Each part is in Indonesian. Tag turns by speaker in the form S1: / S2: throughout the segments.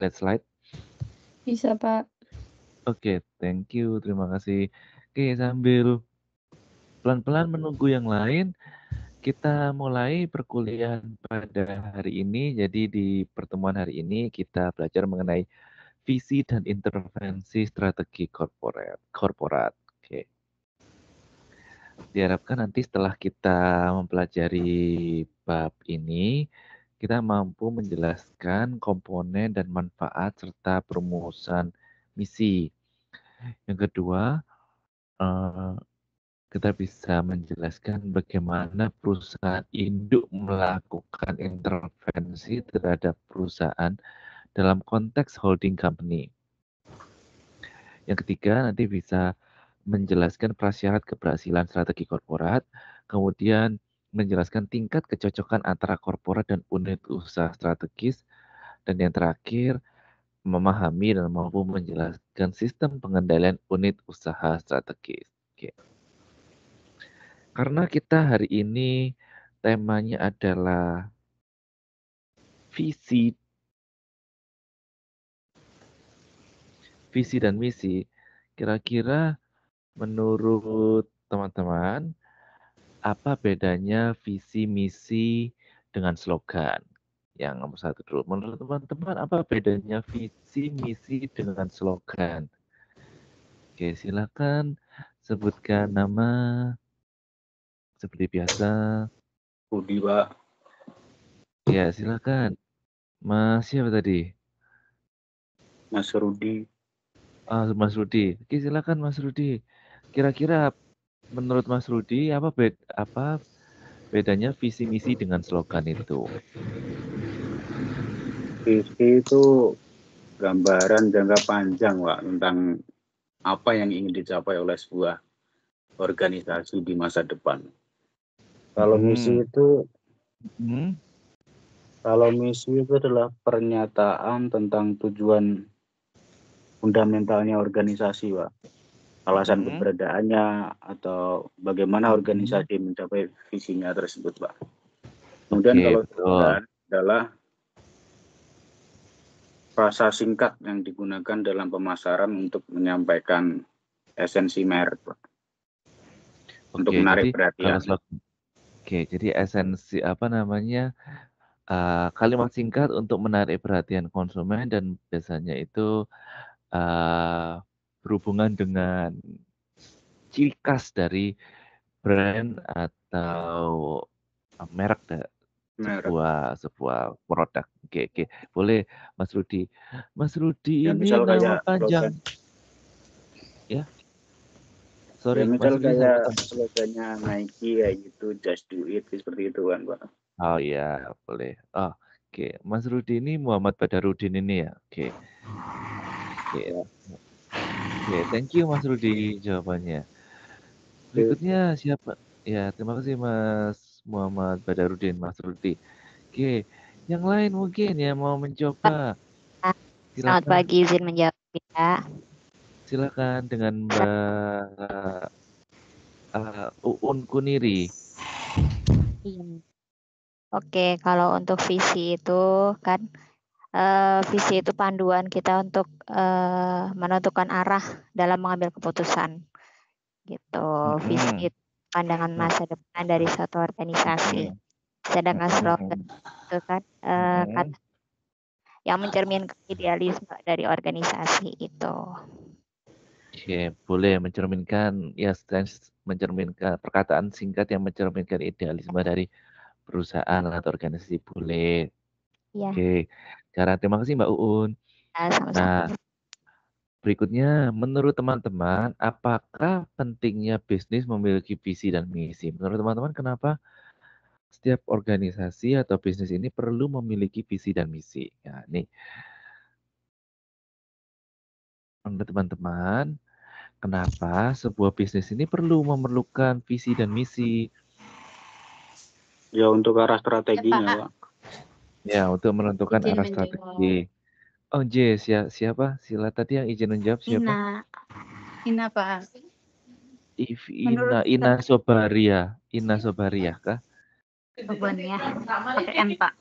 S1: Let's slide.
S2: Bisa, Pak.
S1: Oke, thank you. Terima kasih. Oke, sambil pelan-pelan menunggu yang lain, kita mulai perkuliahan pada hari ini. Jadi di pertemuan hari ini kita belajar mengenai visi dan intervensi strategi korporat. Oke. Diharapkan nanti setelah kita mempelajari bab ini, kita mampu menjelaskan komponen dan manfaat serta perumusan misi. Yang kedua, kita bisa menjelaskan bagaimana perusahaan induk melakukan intervensi terhadap perusahaan dalam konteks holding company. Yang ketiga, nanti bisa menjelaskan prasyarat keberhasilan strategi korporat, kemudian menjelaskan tingkat kecocokan antara korporat dan unit usaha strategis, dan yang terakhir, memahami dan mampu menjelaskan sistem pengendalian unit usaha strategis. Oke. Karena kita hari ini temanya adalah visi dan misi, kira-kira menurut teman-teman, apa bedanya visi misi dengan slogan? Yang nomor satu dulu. Menurut teman-teman, apa bedanya visi misi dengan slogan? Oke, silakan sebutkan nama seperti biasa.
S3: Rudi, Pak.
S1: Ya, silakan. Mas siapa tadi?
S3: Mas Rudi.
S1: Mas Rudi. Oke, silakan Mas Rudi. Kira-kira menurut Mas Rudi apa bedanya visi misi dengan slogan itu?
S3: Visi itu gambaran jangka panjang, Pak, tentang apa yang ingin dicapai oleh sebuah organisasi di masa depan. Kalau misi itu adalah pernyataan tentang tujuan fundamentalnya organisasi, Pak. Alasan keberadaannya atau bagaimana organisasi mencapai visinya tersebut, Pak. Kemudian kalau slogan adalah frasa singkat yang digunakan dalam pemasaran untuk menyampaikan esensi merek, Pak. Untuk menarik perhatian.
S1: Oke, jadi esensi kalimat singkat untuk menarik perhatian konsumen dan biasanya itu berhubungan dengan ciri khas dari brand atau merek sebuah produk. Oke. Boleh Mas Rudi. Mas Rudi
S3: ya,
S1: ini nama panjang. Ya. Sorry,
S3: misal kayak slogannya Nike kayak gitu, just do it, seperti itu kan, Pak.
S1: Oh iya, boleh. Oke. Mas Rudi ini Muhammad Badarudin ini ya. Oke, thank you Mas Rudi jawabannya. Berikutnya siapa? Ya, terima kasih Mas Muhammad Badarudin, Mas Rudi. Oke, yang lain mungkin ya mau mencoba.
S4: Selamat pagi, izin menjawab ya.
S1: Silakan dengan Mbak Uun Kuniri.
S4: Oke, kalau untuk visi itu kan visi itu panduan kita untuk menentukan arah dalam mengambil keputusan. Gitu. Visi itu pandangan masa depan dari suatu organisasi. Sedangkan slogan itu kan kata yang mencerminkan idealisme dari organisasi itu.
S1: Oke, boleh mencerminkan perkataan singkat yang mencerminkan idealisme dari perusahaan atau organisasi, boleh.
S4: Ya.
S1: Oke, terima kasih Mbak Uun. Nah, berikutnya, menurut teman-teman, apakah pentingnya bisnis memiliki visi dan misi? Menurut teman-teman, kenapa setiap organisasi atau bisnis ini perlu memiliki visi dan misi? Nah, nih, menurut teman-teman, kenapa sebuah bisnis ini memerlukan visi dan misi?
S3: Ya, untuk arah strateginya, Pak.
S1: Ya, untuk menentukan arah strategi. Oh, siapa? Sila tadi yang izin menjawab siapa?
S2: Ina, Pak.
S1: Ina Sobaria. Ina Sobaria kah?
S2: Jawabannya pakai N, Pak.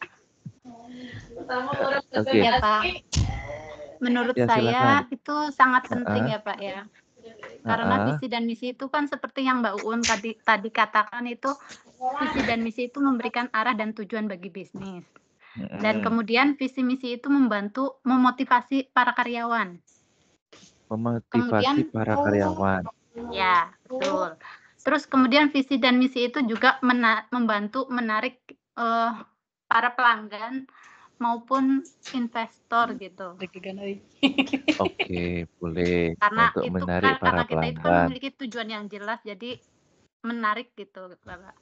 S1: Oke.
S2: Ya, Pak. menurut
S1: Ya,
S2: saya
S1: silakan.
S2: itu sangat penting
S1: Heeh.
S2: ya Pak ya. Karena
S1: Heeh.
S2: visi dan misi itu kan seperti yang Mbak Uun tadi katakan itu, visi dan misi itu memberikan arah dan tujuan bagi bisnis. Dan kemudian visi misi itu membantu memotivasi para karyawan.
S1: Memotivasi
S2: Kemudian
S1: para karyawan.
S2: ya, betul. Terus kemudian visi dan misi itu juga membantu menarik para pelanggan maupun investor gitu.
S1: Oke, boleh.
S2: Karena
S1: Untuk
S2: itu
S1: menarik para
S2: karena kita itu kan
S1: pelanggan.
S2: memiliki tujuan yang jelas, jadi menarik gitu, Bapak.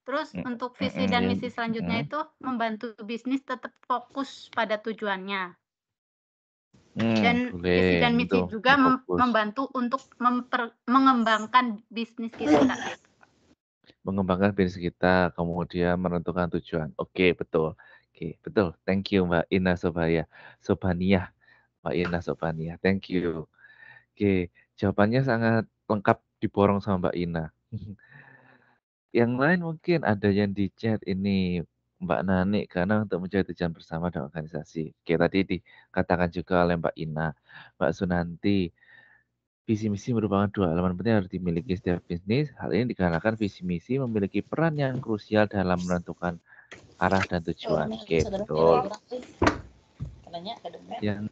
S2: Terus untuk visi dan misi selanjutnya itu membantu bisnis tetap fokus pada tujuannya. Dan visi
S1: Boleh.
S2: dan misi
S1: Untuk
S2: juga
S1: fokus.
S2: membantu untuk mengembangkan bisnis kita gitu.
S1: Mengembangkan bisnis kita, kemudian menentukan tujuan. Oke, betul. Oke, betul. Thank you, Mbak Ina Sobaniah. Mbak Ina Sobaniah. Thank you. Oke, jawabannya sangat lengkap diborong sama Mbak Ina. Yang lain mungkin ada yang di chat ini Mbak Nani karena untuk mencari tujuan bersama dalam organisasi. Oke, tadi dikatakan juga oleh Mbak Ina, Mbak Sunanti, visi misi merupakan dua elemen penting yang harus dimiliki setiap bisnis. Hal ini dikarenakan visi misi memiliki peran yang krusial dalam menentukan arah dan tujuan. Oke, betul. Yang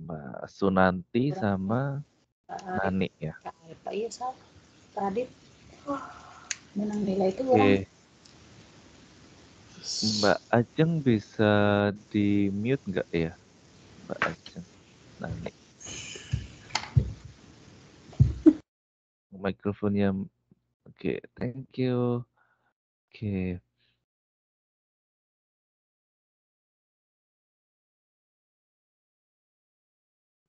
S1: Mbak Sunanti sama Nani ya. Oke. Mbak Ajeng bisa di mute nggak ya? Mbak Ajeng, Nani. Mikrofonnya, oke, thank you. Oke.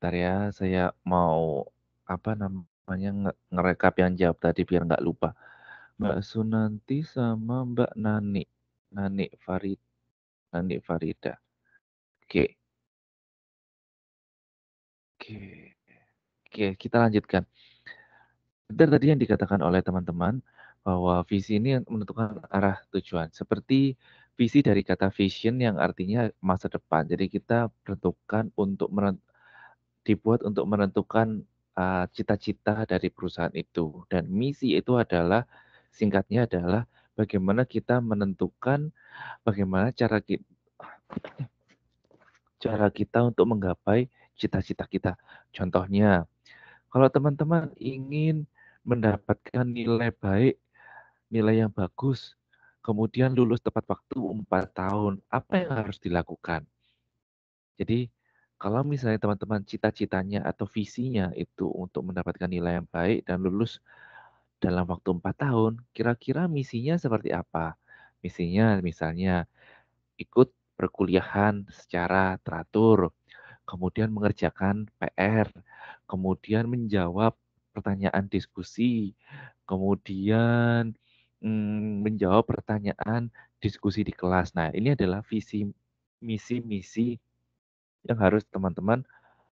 S1: Bentar ya, saya mau ngerekap yang jawab tadi biar nggak lupa. Mbak Sunanti sama Mbak Nani, Nani Farida. Oke, oke, oke, kita lanjutkan. Benar tadi yang dikatakan oleh teman-teman bahwa visi ini yang menentukan arah tujuan. Seperti visi dari kata vision yang artinya masa depan. Jadi kita beruntukkan untuk dibuat untuk menentukan cita-cita dari perusahaan itu. Dan misi itu adalah singkatnya adalah bagaimana kita menentukan bagaimana cara kita untuk menggapai cita-cita kita. Contohnya, kalau teman-teman ingin mendapatkan nilai baik, nilai yang bagus, kemudian lulus tepat waktu 4 tahun, apa yang harus dilakukan? Jadi, kalau misalnya teman-teman cita-citanya atau visinya itu untuk mendapatkan nilai yang baik dan lulus dalam waktu 4 tahun, kira-kira misinya seperti apa? Misinya misalnya ikut perkuliahan secara teratur, kemudian mengerjakan PR, kemudian menjawab pertanyaan diskusi, kemudian menjawab pertanyaan diskusi di kelas. Nah, ini adalah misi-misi yang harus teman-teman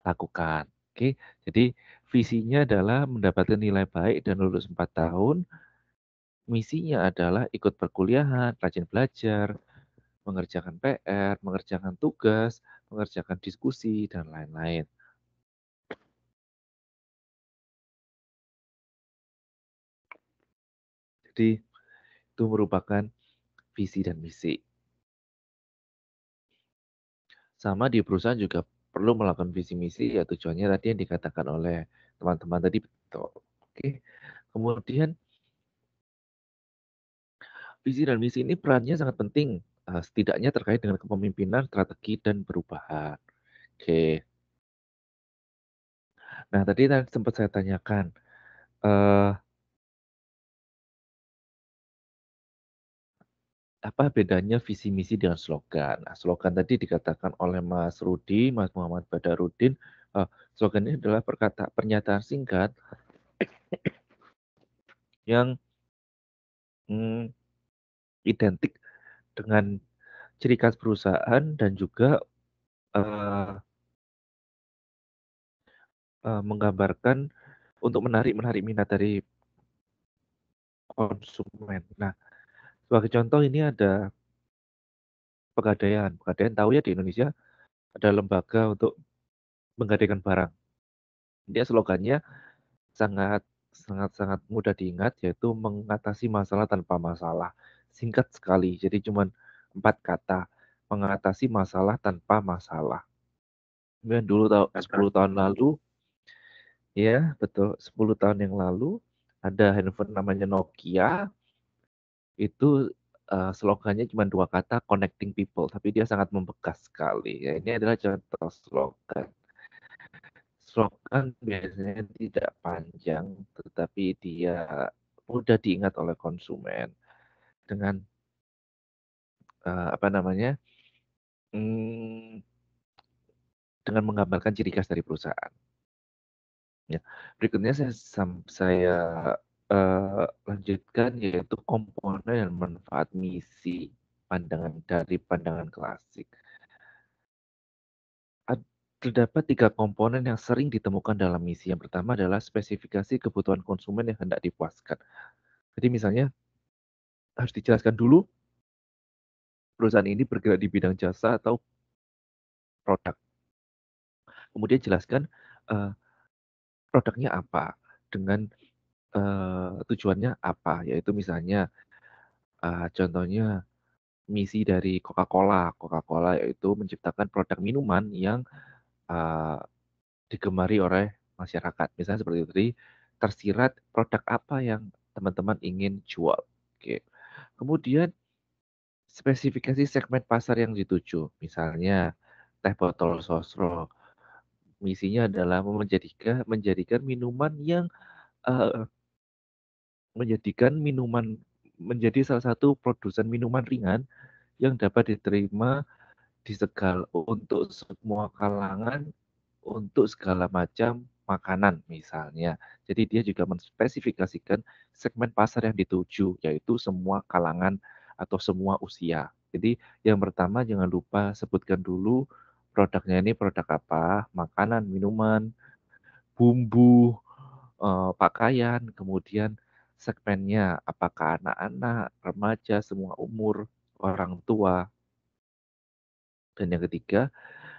S1: lakukan. Oke, jadi visinya adalah mendapatkan nilai baik dan lulus 4 tahun. Misinya adalah ikut perkuliahan, rajin belajar, mengerjakan PR, mengerjakan tugas, mengerjakan diskusi, dan lain-lain. Jadi, itu merupakan visi dan misi. Sama di perusahaan juga perlu melakukan visi misi, ya tujuannya tadi yang dikatakan oleh teman-teman tadi betul. Oke, kemudian visi dan misi ini perannya sangat penting, setidaknya terkait dengan kepemimpinan, strategi, dan perubahan. Oke. Nah, tadi sempat saya tanyakan, apa bedanya visi misi dengan slogan? Nah, slogan tadi dikatakan oleh Mas Rudi, Mas Muhammad Badarudin, slogan ini adalah pernyataan singkat yang identik dengan ciri khas perusahaan dan juga menggambarkan untuk menarik minat dari konsumen. Nah, sebagai contoh ini ada Pegadaian. Pegadaian tahu ya di Indonesia ada lembaga untuk menggadaikan barang. Dia slogannya sangat mudah diingat, yaitu mengatasi masalah tanpa masalah. Singkat sekali, jadi cuma 4 kata, mengatasi masalah tanpa masalah. Kemudian dulu 10 tahun lalu, ya betul, 10 tahun yang lalu ada handphone namanya Nokia, itu slogannya cuma 2 kata, connecting people, tapi dia sangat membekas sekali. Ya, ini adalah contoh slogan. Slogan biasanya tidak panjang, tetapi dia mudah diingat oleh konsumen dengan dengan menggambarkan ciri khas dari perusahaan. Ya, berikutnya saya lanjutkan, yaitu komponen dan manfaat misi dari pandangan klasik. Terdapat 3 komponen yang sering ditemukan dalam misi. Yang pertama adalah spesifikasi kebutuhan konsumen yang hendak dipuaskan. Jadi misalnya harus dijelaskan dulu perusahaan ini bergerak di bidang jasa atau produk. Kemudian jelaskan produknya apa dengan tujuannya apa, yaitu misalnya contohnya misi dari Coca-Cola. Coca-Cola yaitu menciptakan produk minuman yang digemari oleh masyarakat. Misalnya seperti itu. Jadi tersirat produk apa yang teman-teman ingin jual. Oke. Kemudian spesifikasi segmen pasar yang dituju. Misalnya teh botol sosro. Misinya adalah menjadikan minuman yang menjadi salah satu produsen minuman ringan yang dapat diterima untuk semua kalangan, untuk segala macam makanan misalnya. Jadi dia juga menspesifikasikan segmen pasar yang dituju, yaitu semua kalangan atau semua usia. Jadi yang pertama jangan lupa sebutkan dulu produknya ini produk apa, makanan, minuman, bumbu, pakaian, kemudian segmennya apakah anak-anak, remaja, semua umur, orang tua. Dan yang ketiga,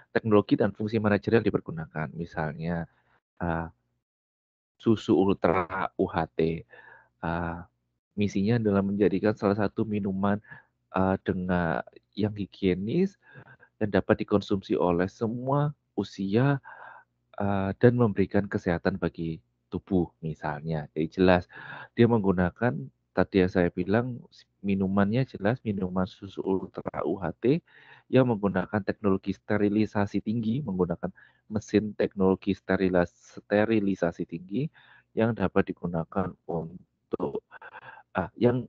S1: teknologi dan fungsi manajerial dipergunakan. Misalnya susu ultra UHT. Misinya adalah menjadikan salah satu minuman dengan yang higienis dan dapat dikonsumsi oleh semua usia dan memberikan kesehatan bagi tubuh misalnya. Jadi jelas dia menggunakan tadi yang saya bilang minumannya jelas minuman susu ultra UHT yang menggunakan teknologi sterilisasi tinggi, menggunakan mesin teknologi sterilisasi tinggi yang dapat digunakan untuk yang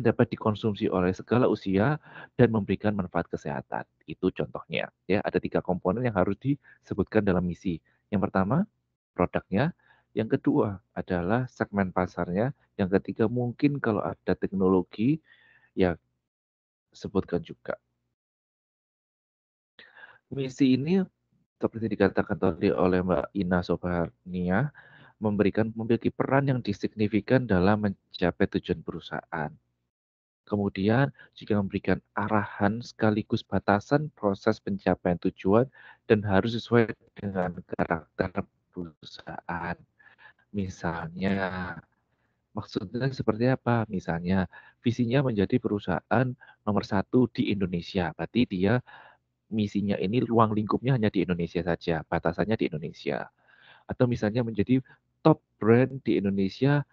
S1: dapat dikonsumsi oleh segala usia dan memberikan manfaat kesehatan. Itu contohnya. Ya, ada 3 komponen yang harus disebutkan dalam misi. Yang pertama, produknya. Yang kedua adalah segmen pasarnya. Yang ketiga, mungkin kalau ada teknologi, ya sebutkan juga. Misi ini seperti dikatakan tadi oleh Mbak Ina Sobarnia, memiliki peran yang signifikan dalam mencapai tujuan perusahaan. Kemudian juga memberikan arahan sekaligus batasan proses pencapaian tujuan dan harus sesuai dengan karakter perusahaan. Misalnya, maksudnya seperti apa? Misalnya, visinya menjadi perusahaan nomor 1 di Indonesia. Berarti dia misinya ini ruang lingkupnya hanya di Indonesia saja, batasannya di Indonesia. Atau misalnya menjadi top brand di Indonesia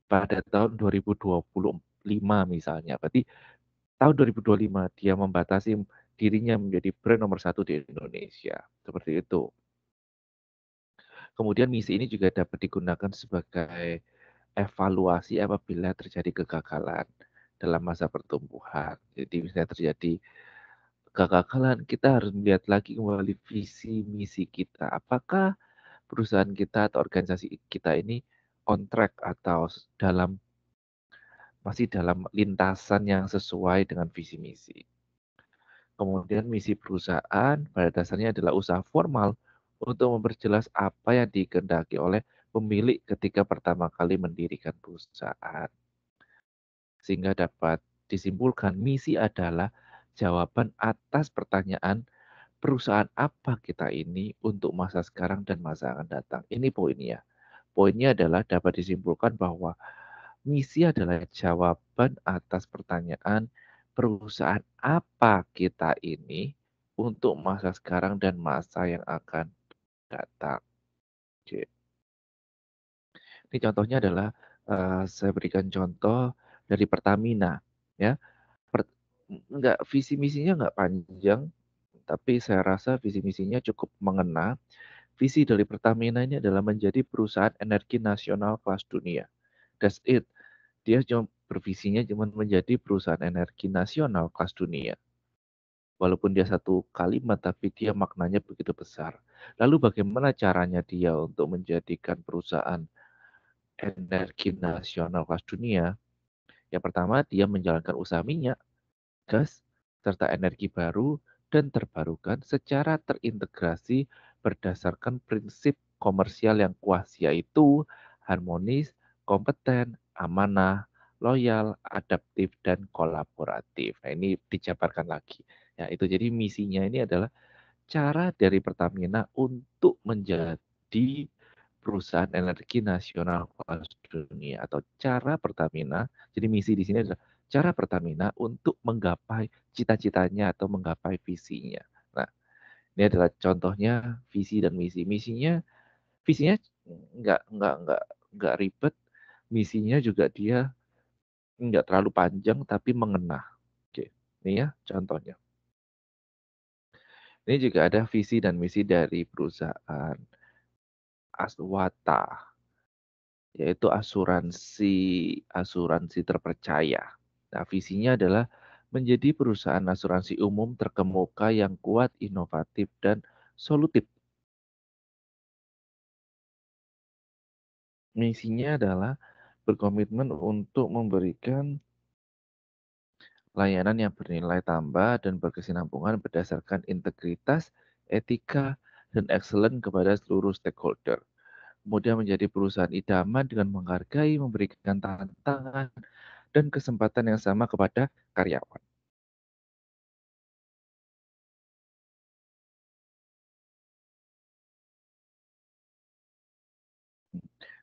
S1: pada tahun 2025 misalnya. Berarti tahun 2025 dia membatasi dirinya menjadi brand nomor 1 di Indonesia. Seperti itu. Kemudian misi ini juga dapat digunakan sebagai evaluasi apabila terjadi kegagalan dalam masa pertumbuhan. Jadi misalnya terjadi kegagalan, kita harus melihat lagi kembali visi misi kita. Apakah perusahaan kita atau organisasi kita ini on track atau masih dalam lintasan yang sesuai dengan visi misi. Kemudian misi perusahaan pada dasarnya adalah usaha formal untuk memperjelas apa yang dikehendaki oleh pemilik ketika pertama kali mendirikan perusahaan. Sehingga dapat disimpulkan misi adalah jawaban atas pertanyaan perusahaan apa kita ini untuk masa sekarang dan masa akan datang. Ini poinnya. Poinnya adalah dapat disimpulkan bahwa misi adalah jawaban atas pertanyaan perusahaan apa kita ini untuk masa sekarang dan masa yang akan datang. Oke. Ini contohnya adalah saya berikan contoh dari Pertamina, ya. Enggak, visi misinya enggak panjang, tapi saya rasa visi misinya cukup mengena. Visi dari Pertamina ini adalah menjadi perusahaan energi nasional kelas dunia. That's it. Dia cuma bervisinya cuma menjadi perusahaan energi nasional kelas dunia. Walaupun dia satu kalimat, tapi dia maknanya begitu besar. Lalu bagaimana caranya dia untuk menjadikan perusahaan energi nasional kelas dunia? Yang pertama, dia menjalankan usaha minyak, gas, serta energi baru dan terbarukan secara terintegrasi berdasarkan prinsip komersial yang kuat, yaitu harmonis, kompeten, amanah, loyal, adaptif, dan kolaboratif. Nah, ini dijabarkan lagi. Ya, itu jadi misinya ini adalah cara dari Pertamina untuk menjadi perusahaan energi nasional kelas dunia, atau cara Pertamina. Jadi misi di sini adalah cara Pertamina untuk menggapai cita-citanya atau menggapai visinya. Nah, ini adalah contohnya visi dan misi. Visinya nggak ribet. Misinya juga dia nggak terlalu panjang tapi mengena. Oke, ini ya contohnya. Ini juga ada visi dan misi dari perusahaan Aswata, yaitu asuransi terpercaya. Nah, visinya adalah menjadi perusahaan asuransi umum terkemuka yang kuat, inovatif, dan solutif. Misinya adalah berkomitmen untuk memberikan layanan yang bernilai tambah dan berkesinambungan berdasarkan integritas, etika, dan excellent kepada seluruh stakeholder. Kemudian menjadi perusahaan idaman dengan menghargai, memberikan tantangan, dan kesempatan yang sama kepada karyawan.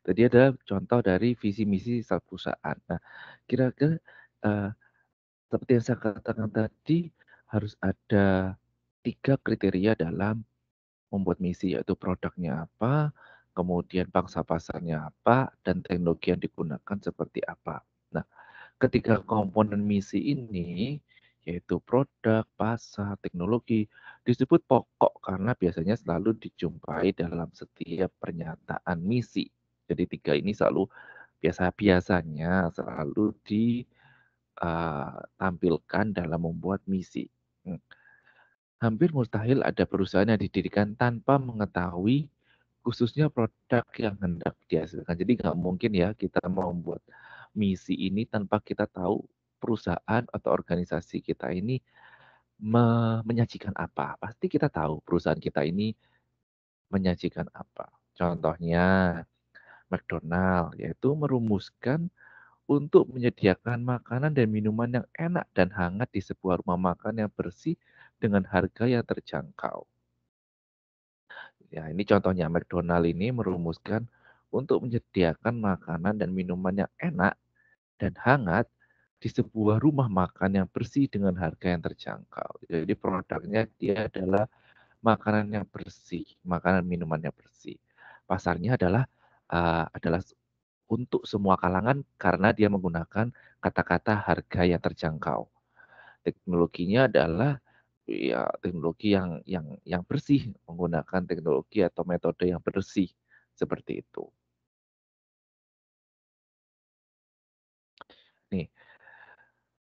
S1: Tadi ada contoh dari visi misi satu perusahaan. Nah, kira-kira seperti yang saya katakan tadi, harus ada 3 kriteria dalam membuat misi, yaitu produknya apa, kemudian pangsa pasarnya apa, dan teknologi yang digunakan seperti apa. Nah, ketiga komponen misi ini, yaitu produk, pasar, teknologi, disebut pokok karena biasanya selalu dijumpai dalam setiap pernyataan misi. Jadi 3 ini biasanya selalu ditampilkan dalam membuat misi. Hampir mustahil ada perusahaan yang didirikan tanpa mengetahui khususnya produk yang hendak dihasilkan. Jadi nggak mungkin ya kita mau membuat misi ini tanpa kita tahu perusahaan atau organisasi kita ini menyajikan apa. Pasti kita tahu perusahaan kita ini menyajikan apa. Contohnya McDonald, yaitu merumuskan untuk menyediakan makanan dan minuman yang enak dan hangat di sebuah rumah makan yang bersih dengan harga yang terjangkau. Ya, ini contohnya McDonald ini merumuskan untuk menyediakan makanan dan minuman yang enak dan hangat di sebuah rumah makan yang bersih dengan harga yang terjangkau. Jadi produknya dia adalah makanan yang bersih, makanan minuman yang bersih. Pasarnya adalah untuk semua kalangan karena dia menggunakan kata-kata harga yang terjangkau. Teknologinya adalah ya teknologi yang bersih, menggunakan teknologi atau metode yang bersih seperti itu. Nih,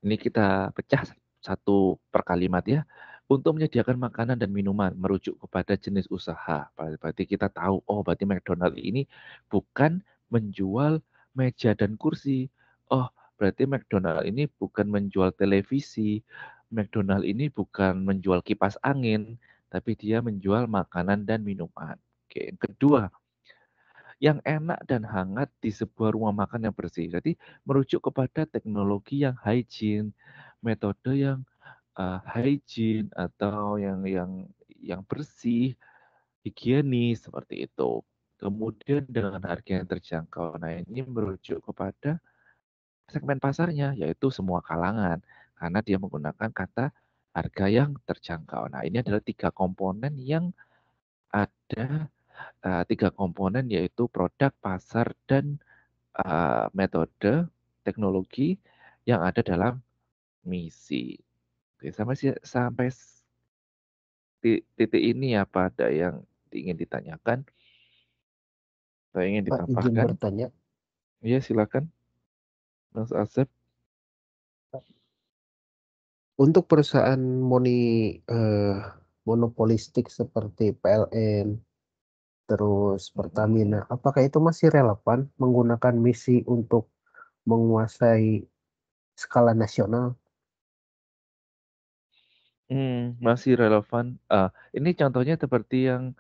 S1: ini kita pecah satu per kalimat ya. Untuk menyediakan makanan dan minuman merujuk kepada jenis usaha. Berarti kita tahu, oh berarti McDonald ini bukan menjual meja dan kursi. Oh, berarti McDonald ini bukan menjual televisi. McDonald ini bukan menjual kipas angin, tapi dia menjual makanan dan minuman. Oke, yang kedua, yang enak dan hangat di sebuah rumah makan yang bersih. Jadi merujuk kepada teknologi yang hygiene, metode yang hygiene atau yang bersih, higienis seperti itu. Kemudian dengan harga yang terjangkau. Nah, ini merujuk kepada segmen pasarnya, yaitu semua kalangan, karena dia menggunakan kata harga yang terjangkau. Nah, ini adalah 3 komponen yang ada, 3 komponen yaitu produk, pasar, dan metode teknologi yang ada dalam misi. Oke, sampai titik ini apa ada yang ingin ditanyakan atau ingin
S5: Pak, izin
S1: ditambahkan?
S5: bertanya.
S1: Iya, silakan, Mas Asep.
S5: Untuk perusahaan monopolistik seperti PLN, terus Pertamina, apakah itu masih relevan menggunakan misi untuk menguasai skala nasional?
S1: Masih relevan. Ini contohnya seperti yang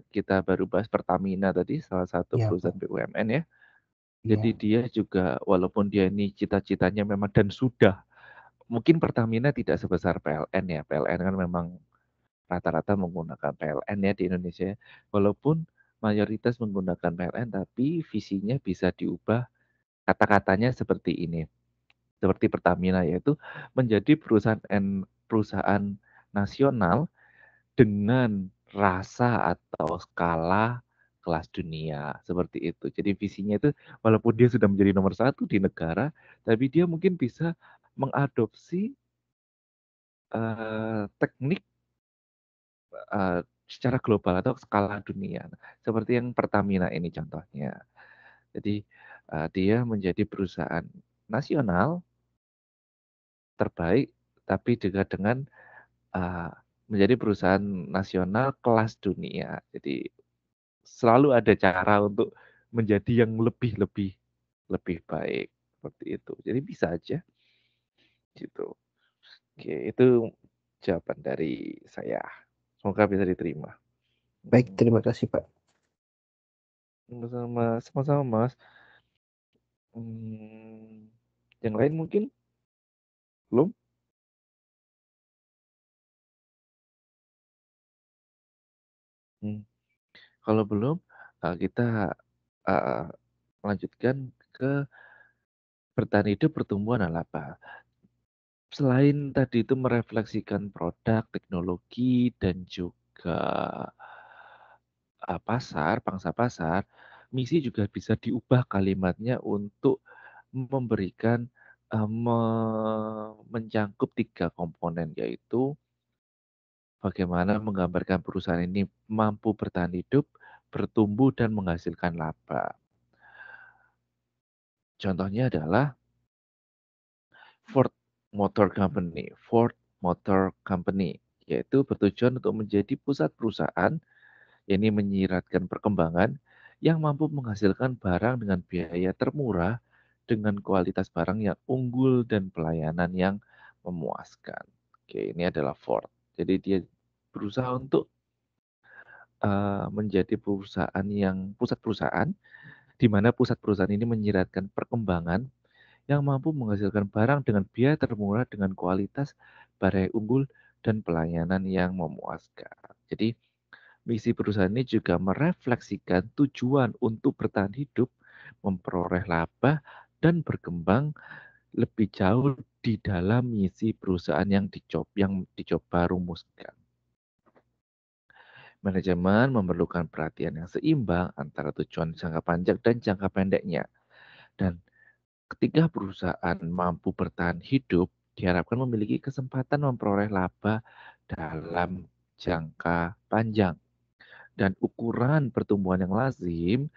S1: kita baru bahas Pertamina tadi, salah satu
S5: Iya,
S1: perusahaan
S5: Pak.
S1: BUMN ya.
S5: Iya,
S1: Jadi dia juga walaupun dia ini cita-citanya memang dan sudah, mungkin Pertamina tidak sebesar PLN ya. PLN kan memang rata-rata menggunakan PLN ya di Indonesia. Walaupun mayoritas menggunakan PLN, tapi visinya bisa diubah kata-katanya seperti ini. Seperti Pertamina, yaitu menjadi perusahaan nasional dengan rasa atau skala kelas dunia, seperti itu. Jadi visinya itu walaupun dia sudah menjadi nomor 1 di negara, tapi dia mungkin bisa mengadopsi teknik secara global atau skala dunia. Seperti yang Pertamina ini contohnya. Jadi dia menjadi perusahaan nasional terbaik, tapi juga dengan menjadi perusahaan nasional kelas dunia. Jadi selalu ada cara untuk menjadi yang lebih baik seperti itu. Jadi bisa aja gitu. Oke, itu jawaban dari saya. Semoga bisa diterima.
S5: baik, terima kasih, Pak.
S1: Sama-sama Mas. Yang lain mungkin belum? Kalau belum, kita melanjutkan ke bertahan hidup, pertumbuhan, dan laba. Selain tadi itu merefleksikan produk, teknologi, dan juga pasar, pangsa pasar, misi juga bisa diubah kalimatnya untuk memberikan mencangkup 3 komponen, yaitu bagaimana menggambarkan perusahaan ini mampu bertahan hidup, bertumbuh, dan menghasilkan laba. Contohnya adalah Ford Motor Company, yaitu bertujuan untuk menjadi pusat perusahaan, yakni menyiratkan perkembangan yang mampu menghasilkan barang dengan biaya termurah, dengan kualitas barang yang unggul dan pelayanan yang memuaskan. Oke, ini adalah Ford. Jadi dia berusaha untuk menjadi perusahaan yang pusat perusahaan, di mana pusat perusahaan ini menyiratkan perkembangan yang mampu menghasilkan barang dengan biaya termurah, dengan kualitas barang unggul dan pelayanan yang memuaskan. Jadi misi perusahaan ini juga merefleksikan tujuan untuk bertahan hidup, memperoleh laba, dan berkembang lebih jauh di dalam misi perusahaan yang dicoba rumuskan. Manajemen memerlukan perhatian yang seimbang antara tujuan jangka panjang dan jangka pendeknya. Dan ketika perusahaan mampu bertahan hidup, diharapkan memiliki kesempatan memperoleh laba dalam jangka panjang. Dan ukuran pertumbuhan yang lazim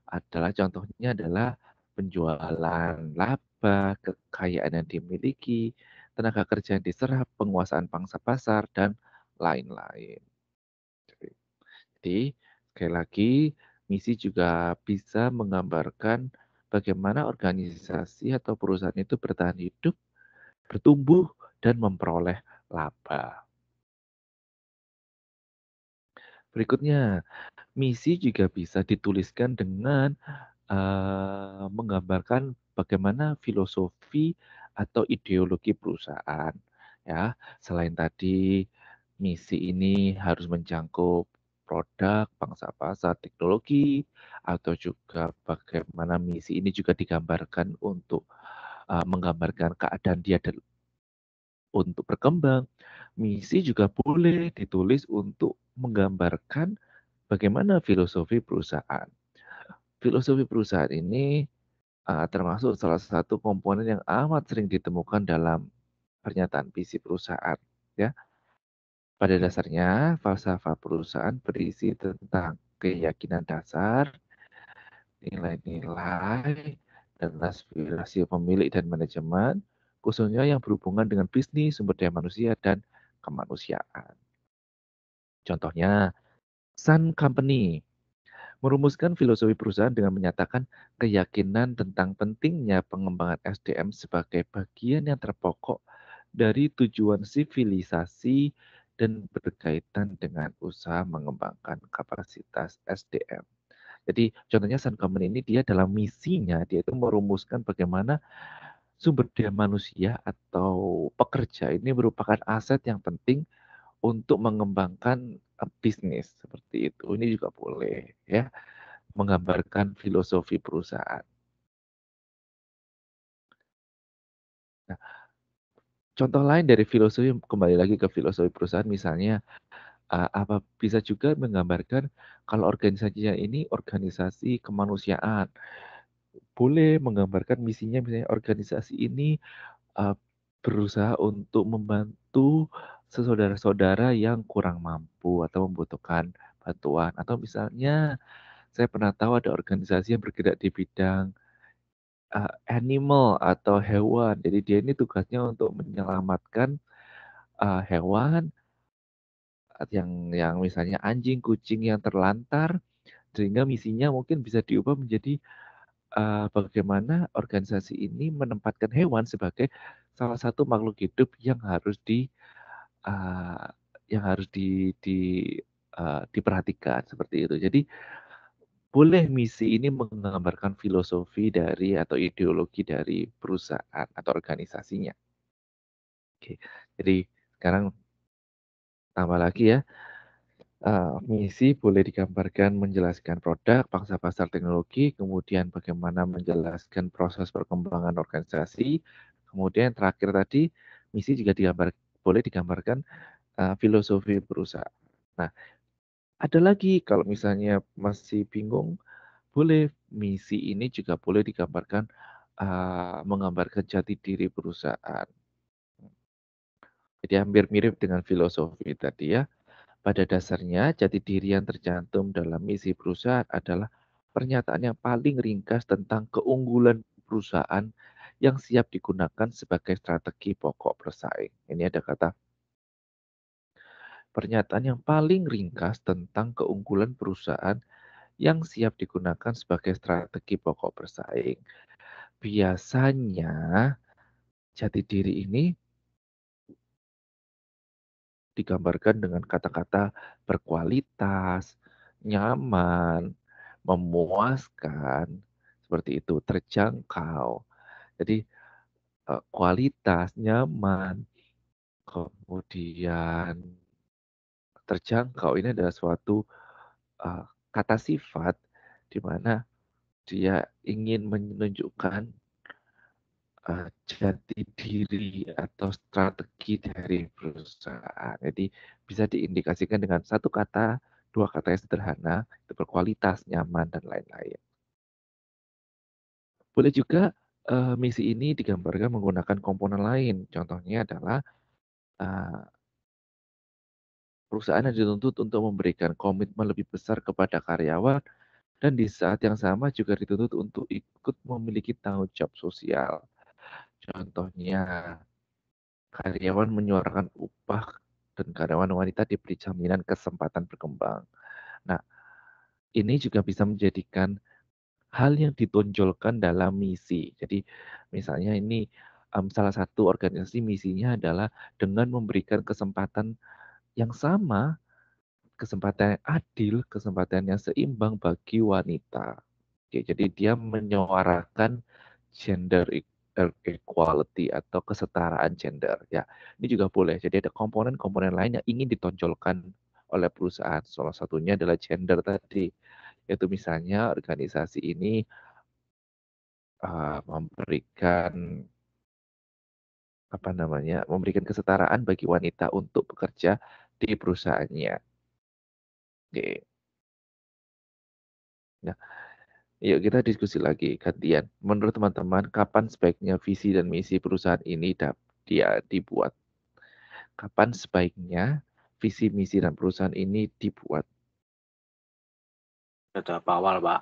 S1: adalah contohnya adalah penjualan laba, kekayaan yang dimiliki, tenaga kerja yang diserap, penguasaan pangsa pasar, dan lain-lain. Jadi, sekali lagi, misi juga bisa menggambarkan bagaimana organisasi atau perusahaan itu bertahan hidup, bertumbuh, dan memperoleh laba. Berikutnya, misi juga bisa dituliskan dengan menggambarkan bagaimana filosofi atau ideologi perusahaan. Ya, selain tadi misi ini harus mencakup produk, pangsa pasar, teknologi, atau juga bagaimana misi ini juga digambarkan untuk menggambarkan keadaan dia untuk berkembang. Misi juga boleh ditulis untuk menggambarkan bagaimana filosofi perusahaan. Filosofi perusahaan ini termasuk salah satu komponen yang amat sering ditemukan dalam pernyataan visi perusahaan. Ya, pada dasarnya falsafah perusahaan berisi tentang keyakinan dasar, nilai-nilai, dan aspirasi pemilik dan manajemen, khususnya yang berhubungan dengan bisnis, sumber daya manusia, dan kemanusiaan. Contohnya, Sun Company merumuskan filosofi perusahaan dengan menyatakan keyakinan tentang pentingnya pengembangan SDM sebagai bagian yang terpokok dari tujuan sivilisasi dan berkaitan dengan usaha mengembangkan kapasitas SDM. Jadi contohnya Sun Company ini dia dalam misinya dia itu merumuskan bagaimana sumber daya manusia atau pekerja ini merupakan aset yang penting untuk mengembangkan bisnis seperti itu. Ini juga boleh ya, menggambarkan filosofi perusahaan. Nah, contoh lain dari filosofi, kembali lagi ke filosofi perusahaan, misalnya apa bisa juga menggambarkan kalau organisasinya ini organisasi kemanusiaan. Boleh menggambarkan misinya, misalnya organisasi ini berusaha untuk membantu saudara-saudara yang kurang mampu atau membutuhkan bantuan. Atau misalnya saya pernah tahu ada organisasi yang bergerak di bidang animal atau hewan. Jadi dia ini tugasnya untuk menyelamatkan hewan yang misalnya anjing, kucing yang terlantar, sehingga misinya mungkin bisa diubah menjadi bagaimana organisasi ini menempatkan hewan sebagai salah satu makhluk hidup yang harus uh, diperhatikan seperti itu. Jadi boleh misi ini menggambarkan filosofi dari atau ideologi dari perusahaan atau organisasinya. Oke, jadi sekarang tambah lagi ya. Misi boleh digambarkan menjelaskan produk, pangsa pasar teknologi, kemudian bagaimana menjelaskan proses perkembangan organisasi, kemudian terakhir tadi misi juga boleh digambarkan filosofi perusahaan. Nah, ada lagi kalau misalnya masih bingung, boleh misi ini juga boleh digambarkan menggambarkan jati diri perusahaan. Jadi hampir mirip dengan filosofi tadi ya. Pada dasarnya, jati diri yang tercantum dalam misi perusahaan adalah pernyataan yang paling ringkas tentang keunggulan perusahaan yang siap digunakan sebagai strategi pokok bersaing. Ini ada kata pernyataan yang paling ringkas tentang keunggulan perusahaan yang siap digunakan sebagai strategi pokok bersaing. Biasanya jati diri ini digambarkan dengan kata-kata berkualitas, nyaman, memuaskan, seperti itu, terjangkau. Jadi kualitas, nyaman, kemudian terjangkau ini adalah suatu kata sifat di mana dia ingin menunjukkan jati diri atau strategi dari perusahaan. Jadi bisa diindikasikan dengan satu kata, dua kata yang sederhana, itu berkualitas, nyaman, dan lain-lain. Boleh juga misi ini digambarkan menggunakan komponen lain. Contohnya adalah perusahaan yang dituntut untuk memberikan komitmen lebih besar kepada karyawan dan di saat yang sama juga dituntut untuk ikut memiliki tanggung jawab sosial. Contohnya, karyawan menyuarakan upah dan karyawan wanita diberi jaminan kesempatan berkembang. Nah, ini juga bisa menjadikan hal yang ditonjolkan dalam misi. Jadi, misalnya ini salah satu organisasi misinya adalah dengan memberikan kesempatan yang sama, kesempatan yang adil, kesempatan yang seimbang bagi wanita. Oke, jadi dia menyuarakan equality atau kesetaraan gender ya. Ini juga boleh. Jadi ada komponen-komponen lain yang ingin ditonjolkan oleh perusahaan. Salah satunya adalah gender tadi. Yaitu misalnya organisasi ini memberikan memberikan kesetaraan bagi wanita untuk bekerja di perusahaannya. Oke. Nah, yuk kita diskusi lagi gantian. Menurut teman-teman, kapan sebaiknya visi dan misi perusahaan ini dibuat? Kapan sebaiknya visi, misi, dan perusahaan ini dibuat?
S3: Sejak awal, Pak.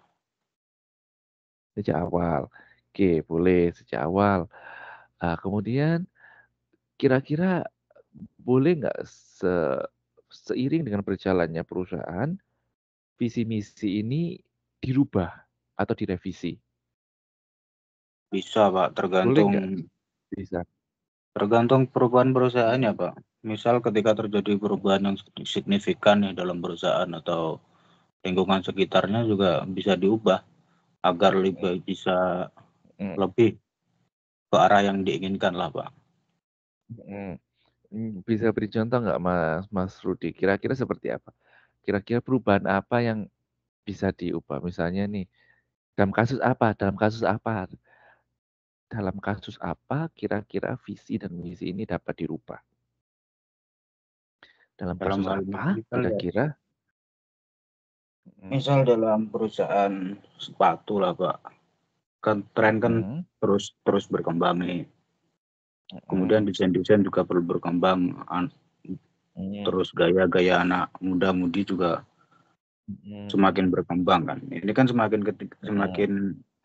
S1: Sejak awal. Oke, boleh sejak awal. Kemudian kira-kira boleh nggak seiring dengan berjalannya perusahaan, visi misi ini dirubah atau direvisi?
S3: Bisa, Pak,
S1: Boleh nggak? Bisa.
S3: tergantung perubahan perusahaannya, Pak. Misal ketika terjadi perubahan yang signifikan nih dalam perusahaan atau lingkungan sekitarnya juga bisa diubah agar bisa lebih ke arah yang diinginkan lah, Pak.
S1: Bisa beri contoh nggak Mas Rudi? Kira-kira seperti apa? Kira-kira perubahan apa yang bisa diubah? Misalnya nih, dalam kasus apa? Dalam kasus apa kira-kira visi dan misi ini dapat dirubah? Dalam
S3: Dalam
S1: kasus
S3: hal
S1: apa
S3: ini
S1: kira-kira?
S3: misal dalam perusahaan sepatu lah, Pak. Kan tren kan terus berkembang nih. Kemudian desain-desain juga perlu berkembang. Terus gaya-gaya anak muda-mudi juga semakin berkembang kan. Ini kan semakin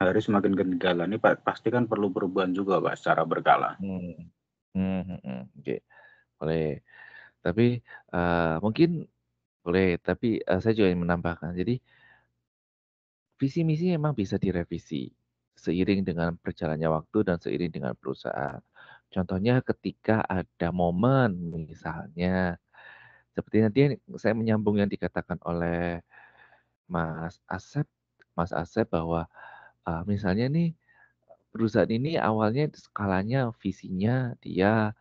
S3: hari semakin ketinggalan. Ini pasti kan perlu perubahan juga, Pak, secara berkala.
S1: Oke, boleh. Tapi mungkin boleh. Tapi saya juga ingin menambahkan. Jadi visi misi memang bisa direvisi seiring dengan berjalannya waktu dan seiring dengan perusahaan. Contohnya ketika ada momen misalnya seperti nanti saya menyambung yang dikatakan oleh Mas Asep bahwa misalnya nih perusahaan ini awalnya skalanya visinya dia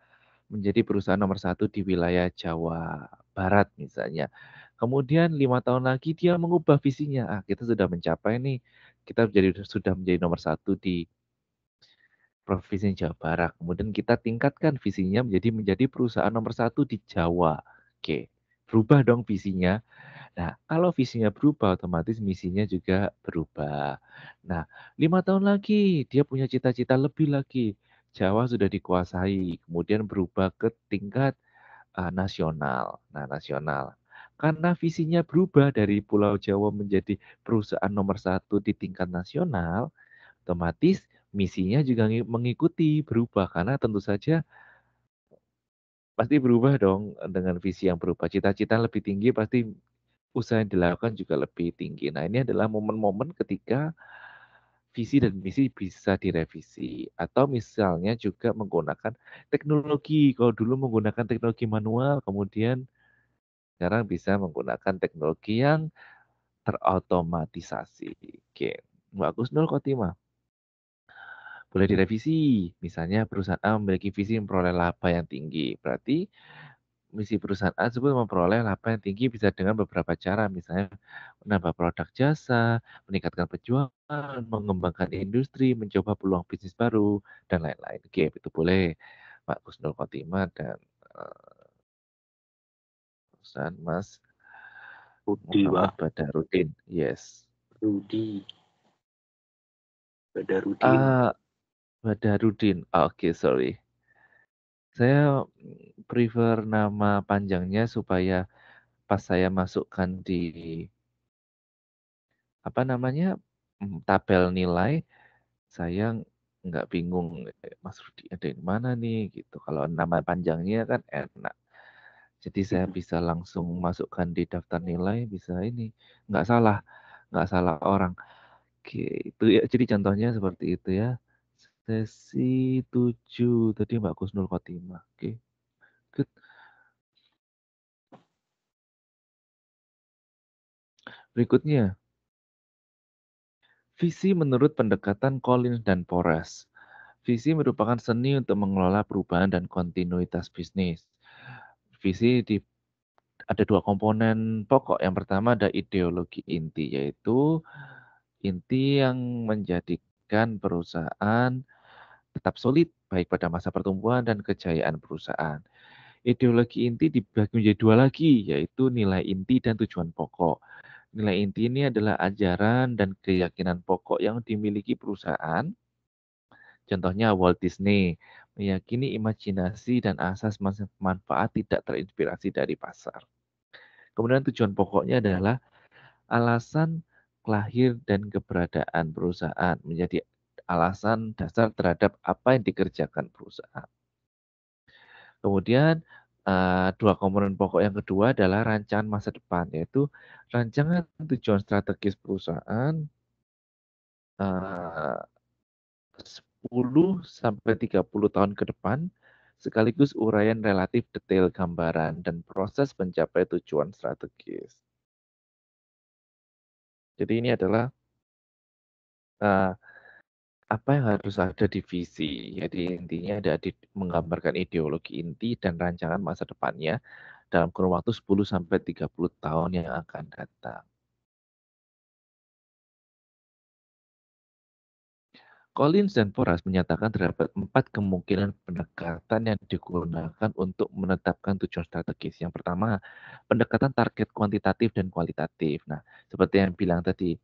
S1: menjadi perusahaan nomor 1 di wilayah Jawa Barat misalnya. Kemudian 5 tahun lagi dia mengubah visinya. Kita sudah mencapai nih, kita sudah menjadi nomor 1 di Provinsi Jawa Barat. Kemudian kita tingkatkan visinya menjadi perusahaan nomor 1 di Jawa. Oke, berubah dong visinya. Nah, kalau visinya berubah, otomatis misinya juga berubah. Nah, 5 tahun lagi, dia punya cita-cita lebih lagi. Jawa sudah dikuasai, kemudian berubah ke tingkat nasional. Nah, nasional. Karena visinya berubah dari Pulau Jawa menjadi perusahaan nomor 1 di tingkat nasional, otomatis misinya juga mengikuti berubah. Karena tentu saja pasti berubah dong dengan visi yang berubah. Cita-cita lebih tinggi pasti usaha yang dilakukan juga lebih tinggi. Nah, ini adalah momen-momen ketika visi dan misi bisa direvisi. Atau misalnya juga menggunakan teknologi. Kalau dulu menggunakan teknologi manual, kemudian sekarang bisa menggunakan teknologi yang terotomatisasi. Oke, Mbak Kusnul Khotimah. Boleh direvisi. Misalnya perusahaan A memiliki visi memperoleh laba yang tinggi. Berarti misi perusahaan A tersebut memperoleh laba yang tinggi bisa dengan beberapa cara, misalnya menambah produk jasa, meningkatkan penjualan, mengembangkan industri, mencoba peluang bisnis baru, dan lain-lain. Oke, itu boleh Pak Kusnul Khotimah dan perusahaan Mas Muhammad Badarudin. Yes. Badarudin. Oke, sorry. Saya prefer nama panjangnya supaya pas saya masukkan di tabel nilai, saya nggak bingung, Mas Rudi ada yang mana nih gitu. Kalau nama panjangnya kan enak. Jadi saya bisa langsung masukkan di daftar nilai, bisa ini nggak salah orang. Oke, itu ya. Jadi contohnya seperti itu ya. Sesi 7 tadi Mbak Kusnul Khotimah. Oke. Good. Berikutnya, visi menurut pendekatan Collins dan Porras. Visi merupakan seni untuk mengelola perubahan dan kontinuitas bisnis. Visi ada 2 komponen pokok. Yang pertama ada ideologi inti, yaitu inti yang menjadikan perusahaan tetap solid baik pada masa pertumbuhan dan kejayaan perusahaan. Ideologi inti dibagi menjadi 2 lagi, yaitu nilai inti dan tujuan pokok. Nilai inti ini adalah ajaran dan keyakinan pokok yang dimiliki perusahaan. Contohnya Walt Disney meyakini imajinasi dan asas manfaat tidak terinspirasi dari pasar. Kemudian tujuan pokoknya adalah alasan lahir dan keberadaan perusahaan menjadi alasan dasar terhadap apa yang dikerjakan perusahaan. Kemudian 2 komponen pokok yang kedua adalah rancangan masa depan, yaitu rancangan tujuan strategis perusahaan 10 sampai 30 tahun ke depan, sekaligus uraian relatif detail gambaran dan proses mencapai tujuan strategis. Jadi ini adalah apa yang harus ada di visi. Jadi intinya ada menggambarkan ideologi inti dan rancangan masa depannya dalam kurun waktu 10 sampai 30 tahun yang akan datang. Collins dan Porras menyatakan terdapat 4 kemungkinan pendekatan yang digunakan untuk menetapkan tujuan strategis. Yang pertama, pendekatan target kuantitatif dan kualitatif. Nah, seperti yang bilang tadi,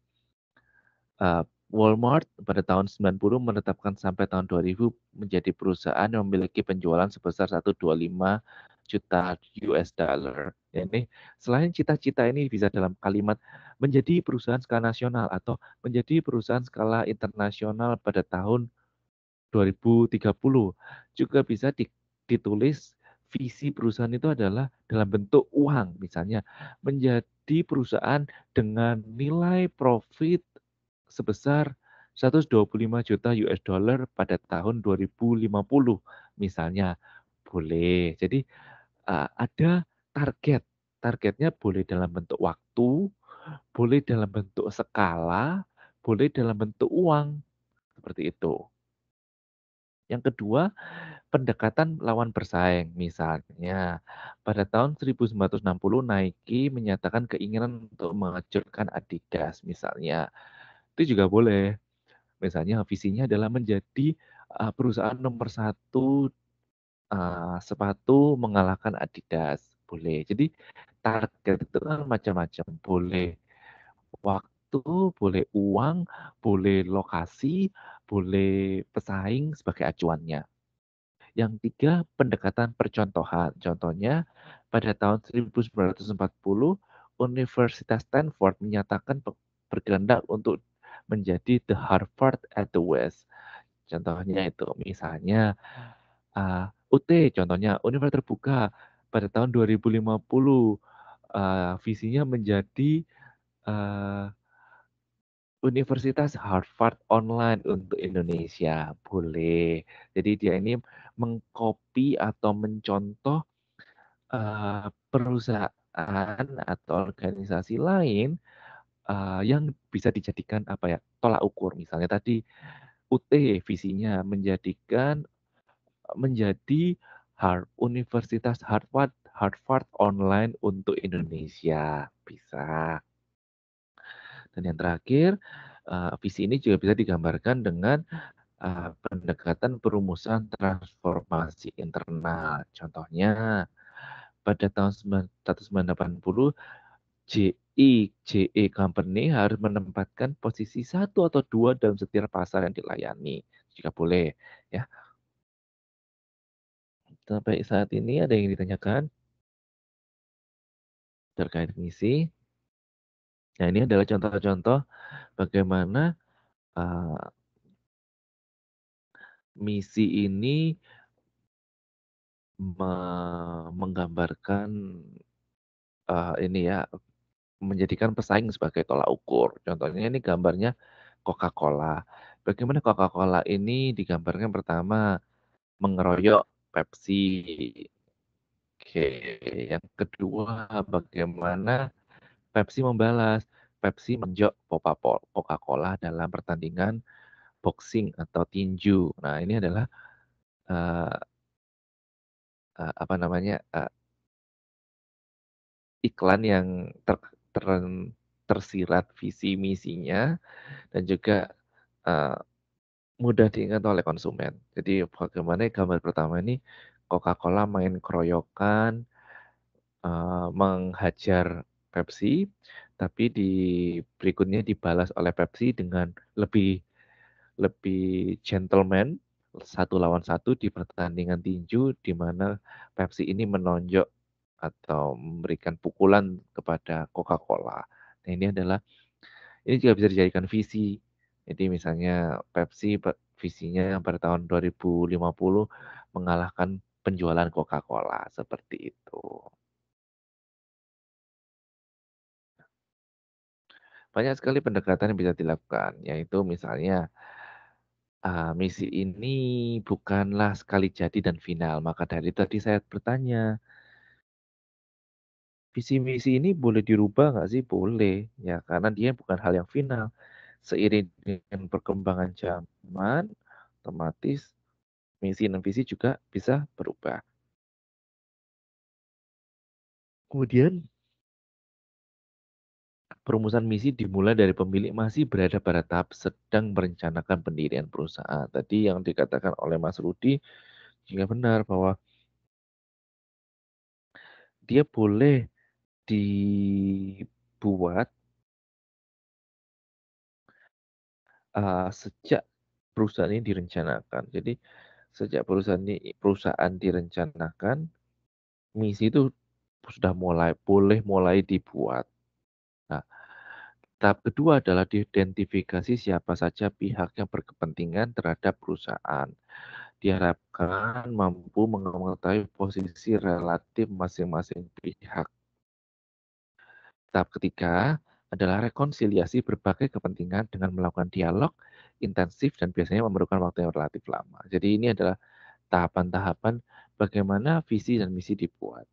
S1: Walmart pada tahun 90 menetapkan sampai tahun 2000 menjadi perusahaan yang memiliki penjualan sebesar 125 juta US dollar. Ini selain cita-cita ini bisa dalam kalimat menjadi perusahaan skala nasional atau menjadi perusahaan skala internasional pada tahun 2030. Juga bisa ditulis visi perusahaan itu adalah dalam bentuk uang, misalnya menjadi perusahaan dengan nilai profit sebesar 125 juta US dollar pada tahun 2050 misalnya. Boleh. Jadi ada target. Targetnya boleh dalam bentuk waktu, boleh dalam bentuk skala, boleh dalam bentuk uang. Seperti itu. Yang kedua, pendekatan lawan bersaing. Misalnya, pada tahun 1960 Nike menyatakan keinginan untuk menghancurkan Adidas misalnya. Itu juga boleh. Misalnya visinya adalah menjadi perusahaan nomor 1 sepatu mengalahkan Adidas. Boleh. Jadi target itu kan macam-macam. Boleh waktu, boleh uang, boleh lokasi, boleh pesaing sebagai acuannya. Yang tiga, pendekatan percontohan. Contohnya, pada tahun 1940, Universitas Stanford menyatakan berkehendak untuk menjadi the Harvard at the West. Contohnya itu, misalnya UT, contohnya Universitas Terbuka pada tahun 2050, visinya menjadi Universitas Harvard Online untuk Indonesia. Boleh. Jadi dia ini mengcopy atau mencontoh perusahaan atau organisasi lain yang bisa dijadikan tolak ukur. Misalnya tadi UT visinya menjadi Universitas Harvard Online untuk Indonesia. Bisa. Dan yang terakhir, visi ini juga bisa digambarkan dengan pendekatan perumusan transformasi internal. Contohnya, pada tahun 1980, JE Company harus menempatkan posisi 1 atau 2 dalam setiap pasar yang dilayani. Jika boleh, ya. Sampai saat ini ada yang ditanyakan terkait misi. Nah, ini adalah contoh-contoh bagaimana misi ini menggambarkan menjadikan pesaing sebagai tolak ukur. Contohnya ini gambarnya Coca-Cola. Bagaimana Coca-Cola ini digambarkan pertama mengeroyok Pepsi. Oke, yang kedua bagaimana Pepsi membalas. Pepsi menjok Coca-Cola dalam pertandingan boxing atau tinju. Nah, ini adalah apa namanya, iklan yang tersirat visi misinya dan juga mudah diingat oleh konsumen. Jadi bagaimana gambar pertama ini Coca-Cola main keroyokan, menghajar Pepsi, tapi di berikutnya dibalas oleh Pepsi dengan lebih gentleman, 1 lawan 1 di pertandingan tinju, di mana Pepsi ini menonjok atau memberikan pukulan kepada Coca-Cola. Nah, ini juga bisa dijadikan visi. Jadi misalnya Pepsi visinya pada tahun 2050 mengalahkan penjualan Coca-Cola, seperti itu. Banyak sekali pendekatan yang bisa dilakukan, yaitu misalnya misi ini bukanlah sekali jadi dan final. Maka dari tadi saya bertanya, visi misi ini boleh dirubah nggak sih? Boleh, ya karena dia bukan hal yang final. Seiring dengan perkembangan zaman, otomatis misi dan visi juga bisa berubah. Kemudian perumusan misi dimulai dari pemilik masih berada pada tahap sedang merencanakan pendirian perusahaan. Tadi yang dikatakan oleh Mas Rudi juga benar bahwa dia boleh dibuat sejak perusahaan ini direncanakan. Jadi sejak perusahaan direncanakan, misi itu sudah boleh mulai dibuat. Nah, tahap kedua adalah diidentifikasi siapa saja pihak yang berkepentingan terhadap perusahaan. Diharapkan mampu mengetahui posisi relatif masing-masing pihak. Tahap ketiga adalah rekonsiliasi berbagai kepentingan dengan melakukan dialog intensif dan biasanya memerlukan waktu yang relatif lama. Jadi ini adalah tahapan-tahapan bagaimana visi dan misi dibuat.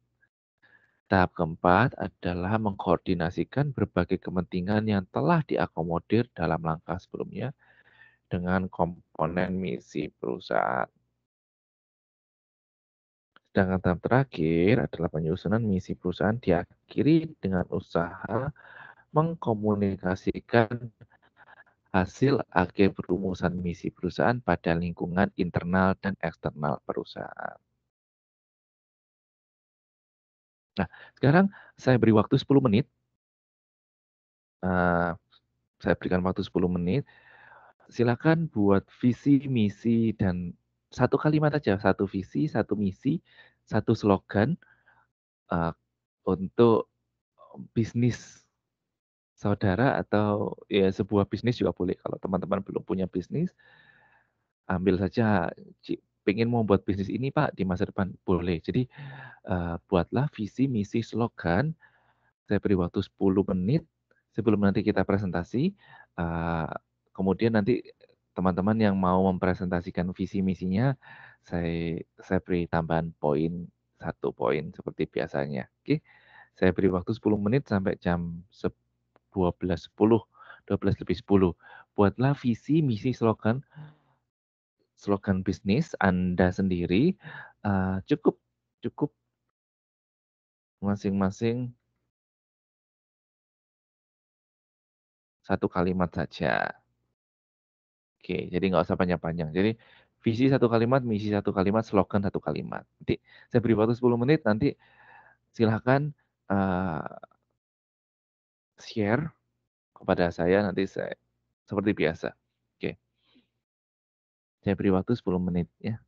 S1: Tahap keempat adalah mengkoordinasikan berbagai kepentingan yang telah diakomodir dalam langkah sebelumnya dengan komponen misi perusahaan. Sedangkan tahap terakhir adalah penyusunan misi perusahaan diakhiri dengan usaha mengkomunikasikan hasil akhir perumusan misi perusahaan pada lingkungan internal dan eksternal perusahaan. Nah, sekarang saya beri waktu 10 menit. Saya berikan waktu 10 menit. Silakan buat visi, misi, dan satu kalimat aja. Satu visi, satu misi, satu slogan untuk bisnis saudara atau ya sebuah bisnis juga boleh. Kalau teman-teman belum punya bisnis, ambil saja, pengen mau buat bisnis ini Pak di masa depan, boleh. Jadi buatlah visi, misi, slogan. Saya beri waktu 10 menit sebelum nanti kita presentasi. Kemudian nanti teman-teman yang mau mempresentasikan visi misinya, saya beri tambahan poin, 1 poin seperti biasanya. Oke, saya beri waktu 10 menit sampai jam 12.10, 12 lebih 10. Buatlah visi, misi, slogan bisnis Anda sendiri, cukup masing-masing 1 kalimat saja. Oke, jadi nggak usah panjang-panjang. Jadi visi 1 kalimat, misi 1 kalimat, slogan 1 kalimat. Nanti saya beri waktu 10 menit, nanti silahkan share kepada saya, nanti saya seperti biasa. Oke, saya beri waktu 10 menit ya.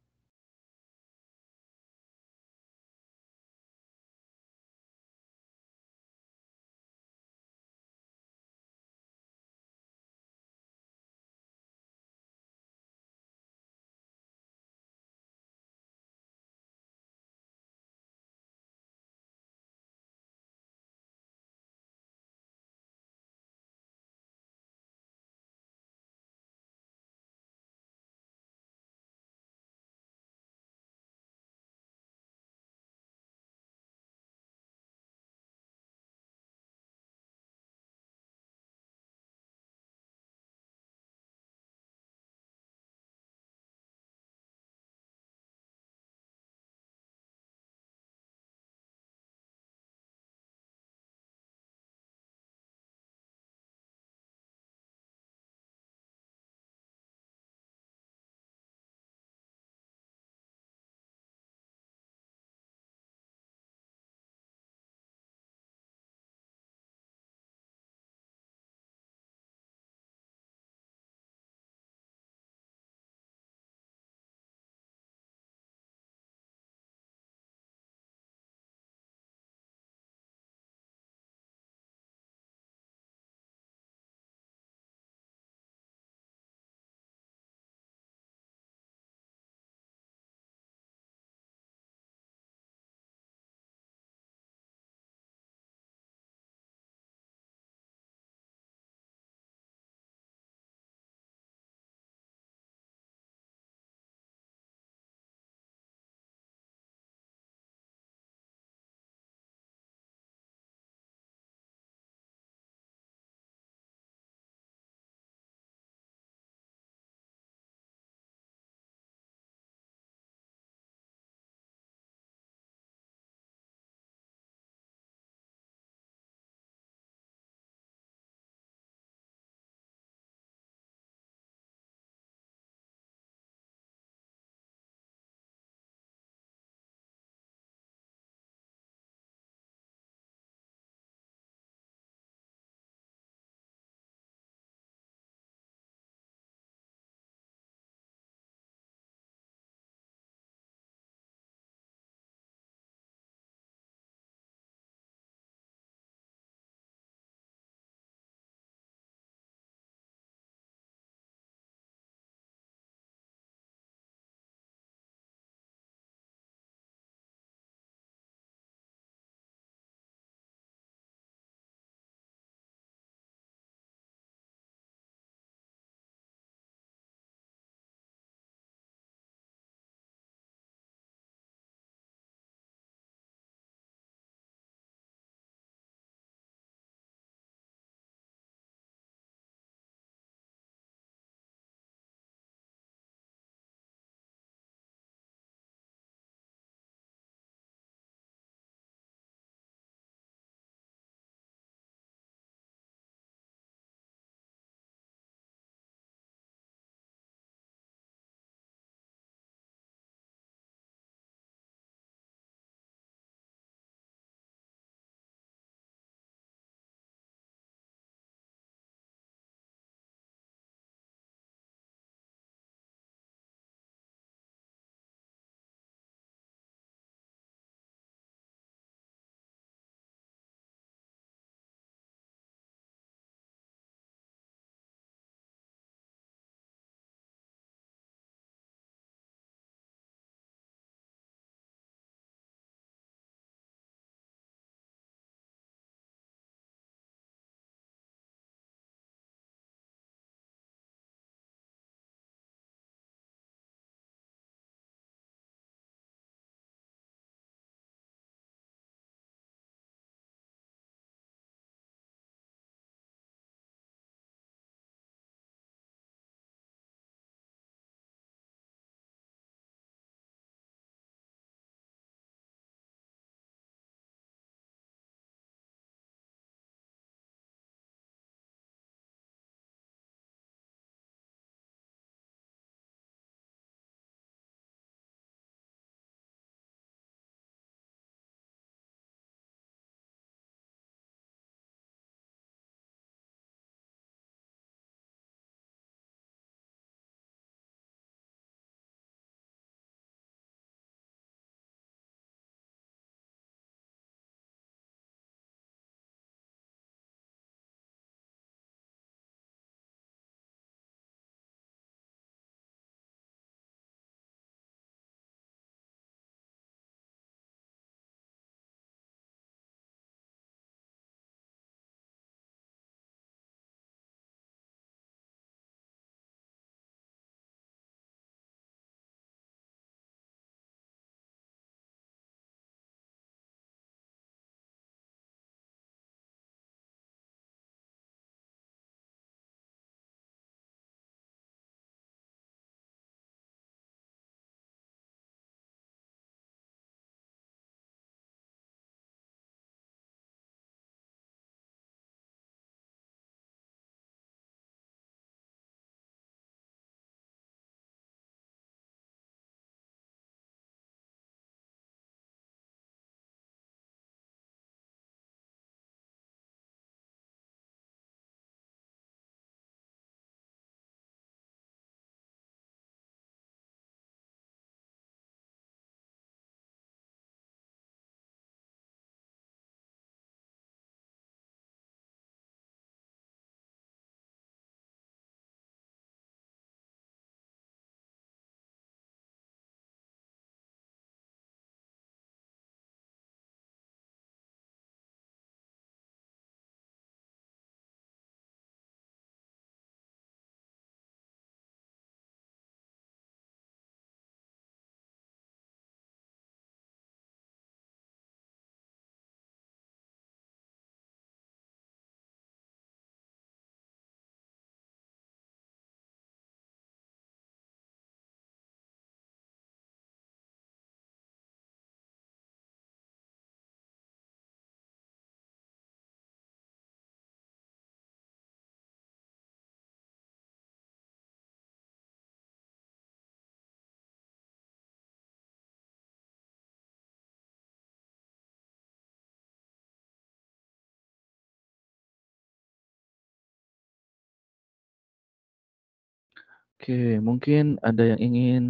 S1: Oke, mungkin ada yang ingin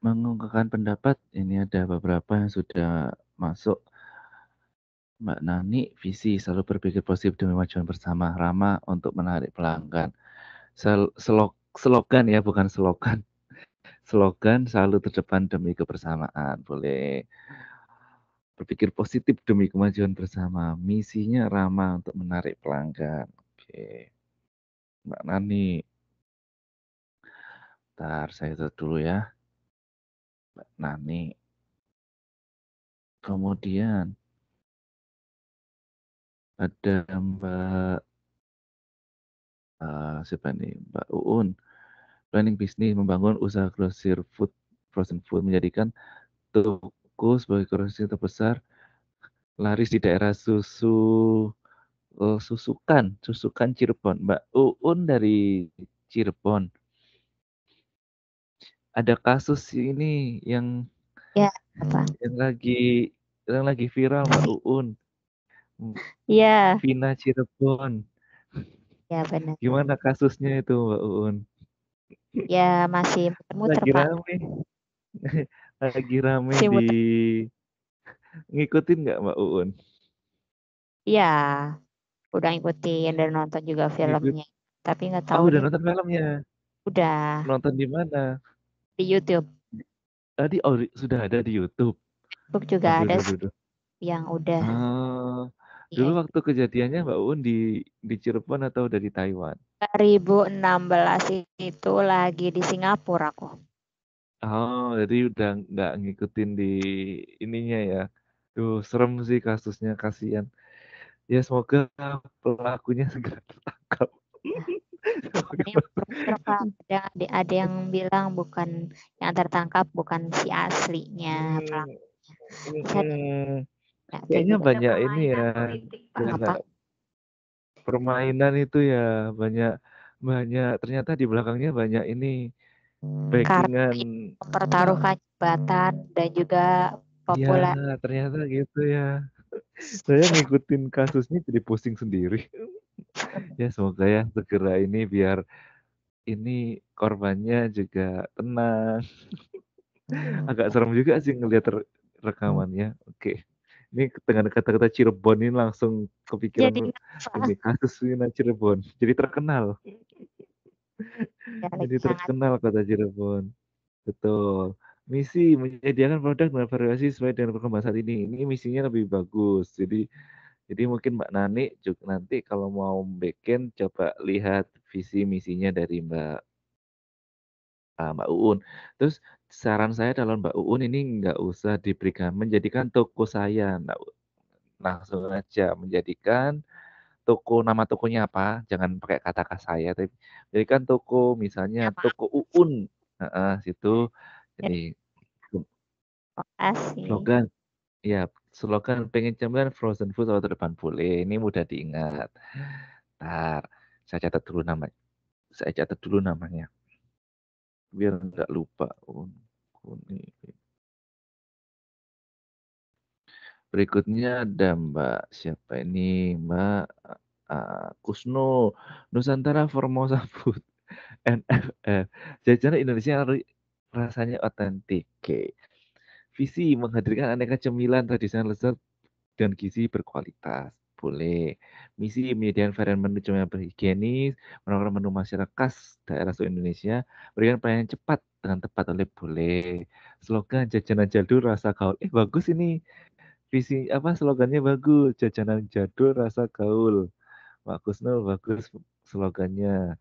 S1: mengungkapkan pendapat. Ini ada beberapa yang sudah masuk. Mbak Nani, visi selalu berpikir positif demi kemajuan bersama, ramah untuk menarik pelanggan. Slogan ya, bukan slogan. Slogan selalu terdepan demi kebersamaan. Boleh berpikir positif demi kemajuan bersama. Misinya ramah untuk menarik pelanggan. Oke. Mbak Nani. Bentar, saya tutup dulu ya. Mbak Nani. Kemudian ada Mbak siapa nih? Mbak Uun. Planning bisnis membangun usaha grosir food, frozen food menjadikan toko sebagai grosir terbesar laris di daerah Susukan Cirebon. Mbak Uun dari Cirebon. Ada kasus ini yang
S4: Ya, apa?
S1: yang lagi viral Mbak Uun.
S4: Iya,
S1: Vina Cirebon.
S4: ya benar.
S1: Gimana kasusnya itu Mbak Uun?
S4: Ya masih muter-muter,
S1: Lagi
S4: Pak.
S1: rame. Lagi rame
S4: Masih
S1: di
S4: muter.
S1: ngikutin nggak Mbak Uun?
S4: Iya, udah ngikutin dan nonton juga
S1: Ngikut.
S4: filmnya. Tapi nggak
S1: Oh,
S4: tahu
S1: udah
S4: nih,
S1: nonton filmnya.
S4: udah
S1: Nonton di mana?
S4: di YouTube.
S1: Tadi sudah ada di YouTube.
S4: Facebook juga
S1: Aduh,
S4: ada
S1: aduh, aduh, aduh.
S4: yang udah
S1: Dulu
S4: di
S1: waktu kejadiannya Mbak Uun di Cirebon atau udah di Taiwan?
S4: 2016 itu lagi di Singapura aku.
S1: Oh, jadi udah nggak ngikutin di ininya ya. Duh, serem sih kasusnya, kasihan. Ya semoga pelakunya segera tertangkap.
S4: Ini muter-muter, Pak. Ada yang bilang bukan yang tertangkap bukan si aslinya pelaku. Ya, kayak
S1: Kayaknya
S4: gitu.
S2: Ada
S1: banyak ini ya,
S2: permainan politik, Pak.
S1: banyak
S4: Apa?
S1: permainan itu ya, banyak banyak ternyata di belakangnya banyak ini
S4: Karena
S1: backingan.
S4: mempertaruhkan jabatan dan juga
S1: Iya,
S4: populer.
S1: ternyata gitu ya. Saya ngikutin kasusnya jadi pusing sendiri. Ya semoga ya segera ini biar ini korbannya juga tenang. Agak serem juga sih ngelihat rekamannya. Oke. Ini dengan kata-kata Cirebon ini langsung kepikiran
S4: Jadi
S1: ini kasus Wina Cirebon. Jadi terkenal.
S4: ya,
S1: Jadi
S4: lagi hangat.
S1: terkenal kata Cirebon. Betul. Misi menyediakan produk dengan variasi sesuai dengan perkembangan saat ini. Ini misinya lebih bagus. Jadi mungkin Mbak Nani juga nanti kalau mau bikin coba lihat visi misinya dari Mbak Uun. Terus saran saya kalau Mbak Uun ini nggak usah diberikan menjadikan toko saya, langsung aja menjadikan toko, nama tokonya apa, jangan pakai kata saya, tapi jadikan toko misalnya
S4: Ya, maaf.
S1: toko Uun, situ.
S4: Ya,
S1: Jadi
S4: terima kasih.
S1: slogan, ya slogan pengen cemilan frozen food atau depan boleh, ini mudah diingat. Ntar saya catat dulu namanya, biar nggak lupa. Berikutnya ada Mbak siapa ini? Mbak Kusno, Nusantara Formosa Food, NFF. Jajanan Indonesia rasanya otentik. Oke. Visi menghadirkan aneka cemilan tradisional lezat dan gizi berkualitas. Boleh. Misi menyediakan varian menu cemilan berhigienis, menawarkan menu masyarakat khas daerah seluruh Indonesia, berikan pelayanan cepat dengan tepat oleh boleh. Slogan jajanan jadul rasa gaul. Bagus ini. Visi apa slogannya bagus, jajanan jadul rasa gaul. Bagus Nul, bagus slogannya.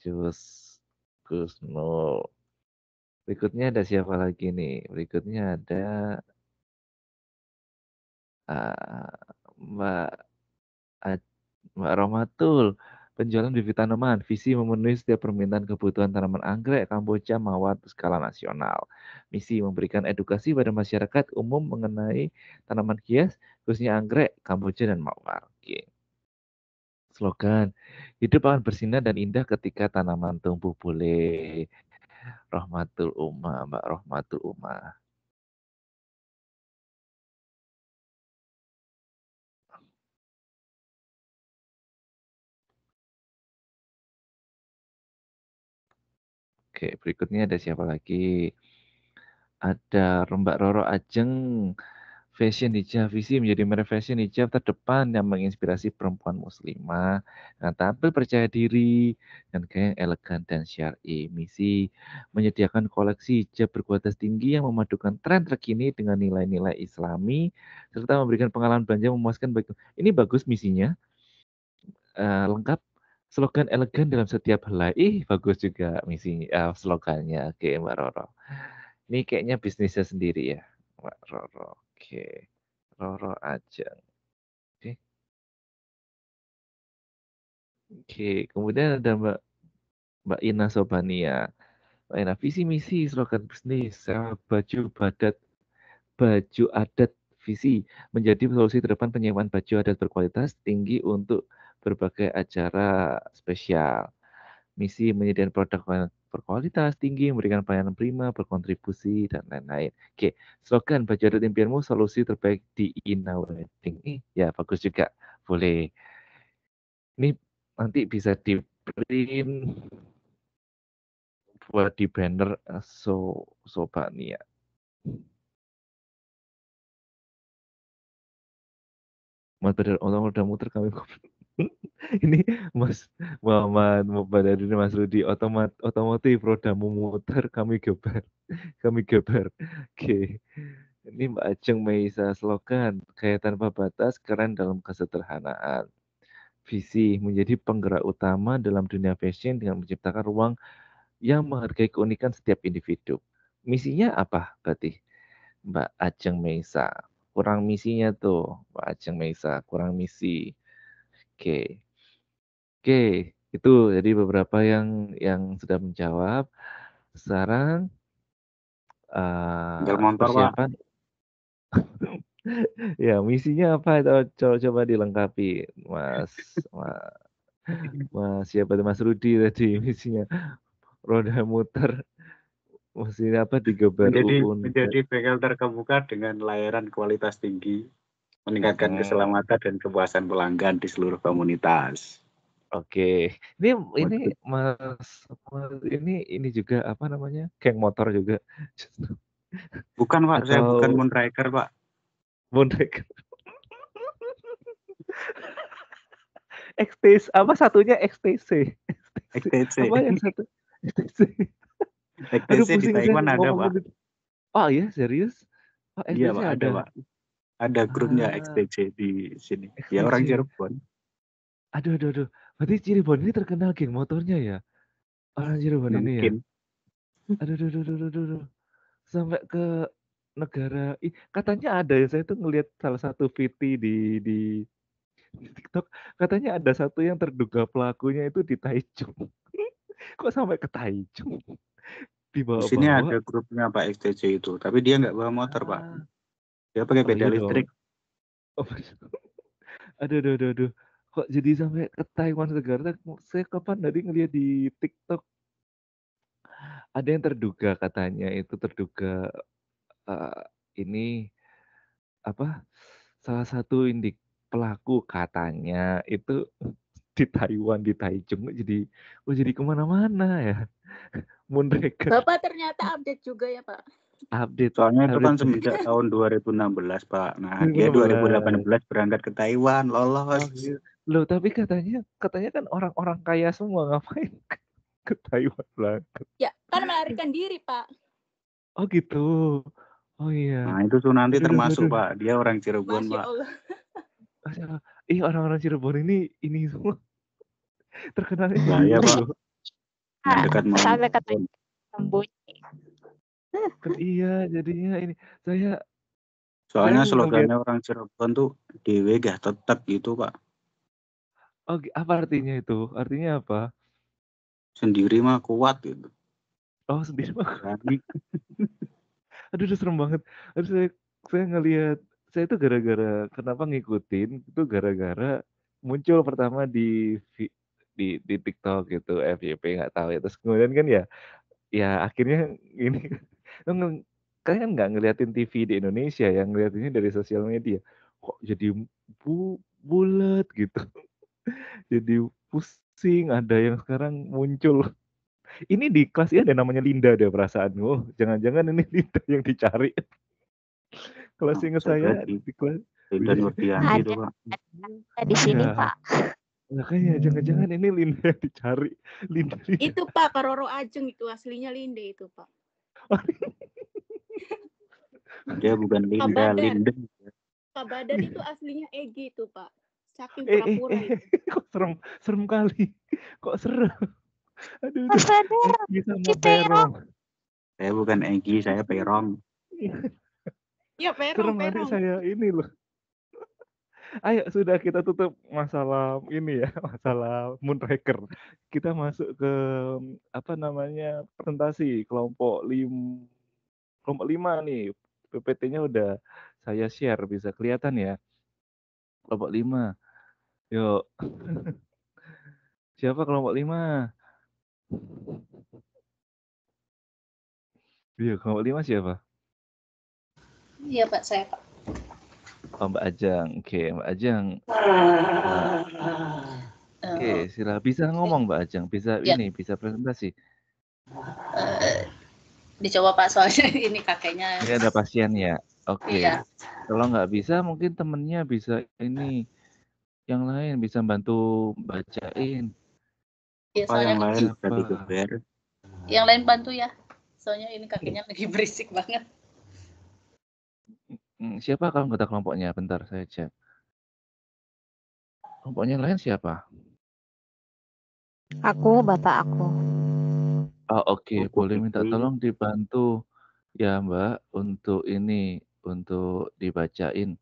S1: Jus Gus Nul. Berikutnya ada siapa lagi nih? Berikutnya ada uh, Mbak Mbak Romatul. Penjualan bibit tanaman, visi memenuhi setiap permintaan kebutuhan tanaman anggrek, kamboja, mawar skala nasional. Misi memberikan edukasi pada masyarakat umum mengenai tanaman hias, khususnya anggrek, kamboja, dan mawar. Oke. Slogan, hidup akan bersinar dan indah ketika tanaman tumbuh boleh. Rahmatul Ummah, Mbak Rahmatul Ummah. Oke, berikutnya ada siapa lagi? Ada Mbak Roro Ajeng. Fashion hijab, visi menjadi merek fashion hijab terdepan yang menginspirasi perempuan muslimah dengan tampil percaya diri dan gaya yang elegan dan syar'i. Misi menyediakan koleksi hijab berkualitas tinggi yang memadukan tren terkini dengan nilai-nilai Islami serta memberikan pengalaman belanja memuaskan bagi. Ini bagus misinya, lengkap. Slogan elegan dalam setiap helai. Bagus juga misinya, slogannya. Oke, Mbak Roro. Ini kayaknya bisnisnya sendiri ya, Mbak Roro. Oke. Roro aja. Oke. Oke, kemudian ada Mbak Ina Sobania. Mbak Ina, visi misi slogan bisnis, baju adat visi menjadi solusi terdepan penyewaan baju adat berkualitas tinggi untuk berbagai acara spesial. Misi menyediakan produk berkualitas tinggi, memberikan pelayanan prima, berkontribusi, dan lain-lain. Oke, slogan baju adat impianmu, solusi terbaik di Ina Wedding. Ya, bagus juga. Boleh. Ini nanti bisa di print buat di banner Sobania. Mas Badar udah muter kami. Ini Mas Muhammad Badari Mas Rudi otomotif rodamu muter kami gebar. Kami gebar. Oke. Ini Mbak Ajeng Meisa slogan gaya tanpa batas keren dalam kesederhanaan. Visi menjadi penggerak utama dalam dunia fashion dengan menciptakan ruang yang menghargai keunikan setiap individu. Misinya apa berarti Mbak Ajeng Meisa? Kurang misinya tuh Mbak Ajeng Meisa, kurang misi. Oke. Oke, itu jadi beberapa yang sudah menjawab. Sekarang
S3: Tinggal motor, Pak.
S1: persiapan. Ya, misinya apa? Coba dilengkapi, Mas siapa tuh Mas Rudi tadi misinya roda muter. Misinya apa? Digebar UUN.
S3: Menjadi bengkel terkemuka dengan layanan kualitas tinggi, meningkatkan keselamatan dan kepuasan pelanggan di seluruh komunitas.
S1: Oke, ini Mas ini juga apa namanya? Geng motor juga.
S3: Bukan, Pak, saya bukan Moonraker, Pak.
S1: Moonraker. XTC apa satunya XTC?
S3: XTC.
S1: Apa yang satu?
S3: XTC di Taiwan ada, Pak.
S1: Oh iya, serius? Oh,
S3: iya, Pak, ada, Pak. Ada grupnya XTC di sini. XTC. Ya orang Cirebon.
S1: Aduh. Berarti Cirebon ini terkenal geng motornya ya? Orang Cirebon ini ya? Aduh. Sampai ke negara, katanya ada ya, saya tuh ngelihat salah satu VT di TikTok, katanya ada satu yang terduga pelakunya itu di Taichung. Kok sampai ke Taichung?
S3: Di sini ada grupnya Pak XTC itu, tapi dia nggak bawa motor, Pak. Dia pakai sepeda listrik.
S1: Aduh. Kok jadi sampai ke Taiwan segala? Saya kapan tadi ngeliat di TikTok ada yang terduga, katanya itu terduga ini apa? Salah satu pelaku katanya itu di Taiwan, di Taichung. Jadi kemana-mana ya. Moonraker.
S2: Bapak ternyata update juga ya, Pak?
S3: Update. Soalnya itu kan semenjak tahun 2016, Pak. Nah, dia 2018 berangkat ke Taiwan, lolos.
S1: Oh, gitu. Loh, tapi katanya kan orang-orang kaya semua, ngapain ke Taiwan berangkat?
S2: Ya, kan melarikan diri, Pak.
S1: Oh gitu. Oh iya.
S3: Nah, itu nanti termasuk, Pak. Dia orang Cirebon, Pak.
S1: Orang-orang Cirebon ini semua terkenalnya
S3: ya, Pak.
S4: Dekat sampai ke sembunyi.
S1: Kan iya, jadinya ini saya.
S3: Soalnya slogannya orang Cirebon tuh dewe gak tetap gitu, Pak.
S1: Oh, apa artinya itu? Artinya apa?
S3: Sendiri mah kuat gitu.
S1: Oh, sendiri mah kuat. Aduh, serem banget. Aduh, saya ngelihat, saya itu gara-gara kenapa ngikutin itu gara-gara muncul pertama di TikTok gitu, FYP nggak tahu ya. Terus kemudian kan ya akhirnya ini kalian kan nggak ngeliatin TV di Indonesia, yang ngeliatinnya dari sosial media. Kok jadi bulat gitu. Jadi pusing, ada yang sekarang muncul Ini di kelas ini ada namanya Linda deh perasaan. Oh, jangan-jangan ini Linda yang dicari. Kalau
S3: Oh,
S1: seingat
S3: bisa
S1: saya
S3: jadi.
S1: di kelas.
S3: Linda Nurdianti itu, Pak.
S4: Ada di sini,
S1: Iya,
S4: Pak.
S1: makanya jangan-jangan ini Linda yang dicari. Linda.
S6: Itu Pak, Pak Roro Ajeng itu aslinya Linde itu Pak.
S3: Dia bukan Linda,
S6: Badar.
S3: Linda.
S6: Pak Badar itu aslinya Egi itu Pak. Saking
S1: Eh,
S6: pura-pura itu.
S1: kok serem kali. Kok serem. Aduh,
S4: Mas Badar,
S1: bisa
S4: di
S1: mau Perong.
S3: Saya bukan Egi, saya Perong.
S6: Ya
S1: Serem
S6: Perong,
S1: nanti
S6: Perong.
S1: saya ini loh. Ayo sudah kita tutup masalah ini ya, masalah Moonraker. Kita masuk ke apa namanya presentasi kelompok 5 nih. PPT-nya udah saya share, bisa kelihatan ya. Kelompok 5. Yuk. Siapa kelompok 5? Iya, kelompok 5 siapa?
S6: Iya Pak, saya Pak.
S1: Oh, Mbak Ajang. Oke, Mbak Ajang. Oke, sila bisa ngomong Mbak Ajang, bisa
S6: Ya.
S1: ini, bisa presentasi.
S6: Dicoba Pak, soalnya ini kakeknya.
S1: Ini ada pasien ya. Oke.
S6: Iya.
S1: Kalau nggak bisa, mungkin temennya bisa ini, yang lain bisa bantu bacain.
S6: Ya,
S3: Apa yang
S6: soalnya
S3: lain bisa digeber?
S6: yang lain bantu ya. Soalnya ini kakeknya lagi berisik banget.
S1: Siapa kalau anggota kelompoknya? Bentar, saya cek. Kelompoknya lain siapa?
S4: Aku, bapak aku.
S1: Oh, oke.
S3: Oh,
S1: Boleh minta
S3: begitu.
S1: tolong dibantu ya Mbak, untuk ini, untuk dibacain.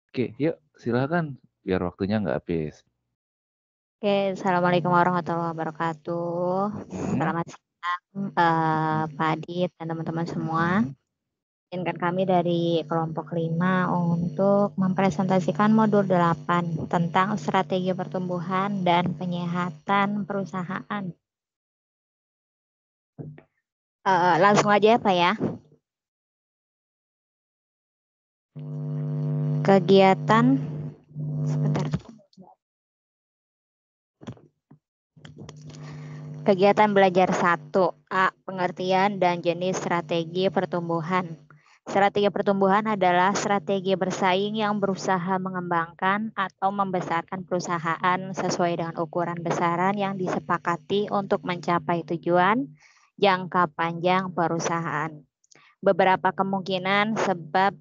S1: Oke, yuk silakan, biar waktunya nggak habis.
S4: Oke, Assalamualaikum warahmatullahi wabarakatuh. Selamat siang, Pak Adit dan teman-teman semua. Izinkan kami dari kelompok 5 untuk mempresentasikan modul 8 tentang strategi pertumbuhan dan penyehatan perusahaan. Langsung aja Pak ya. Kegiatan sebentar. Kegiatan belajar 1A, pengertian dan jenis strategi pertumbuhan. Strategi pertumbuhan adalah strategi bersaing yang berusaha mengembangkan atau membesarkan perusahaan sesuai dengan ukuran besaran yang disepakati untuk mencapai tujuan jangka panjang perusahaan. Beberapa kemungkinan sebab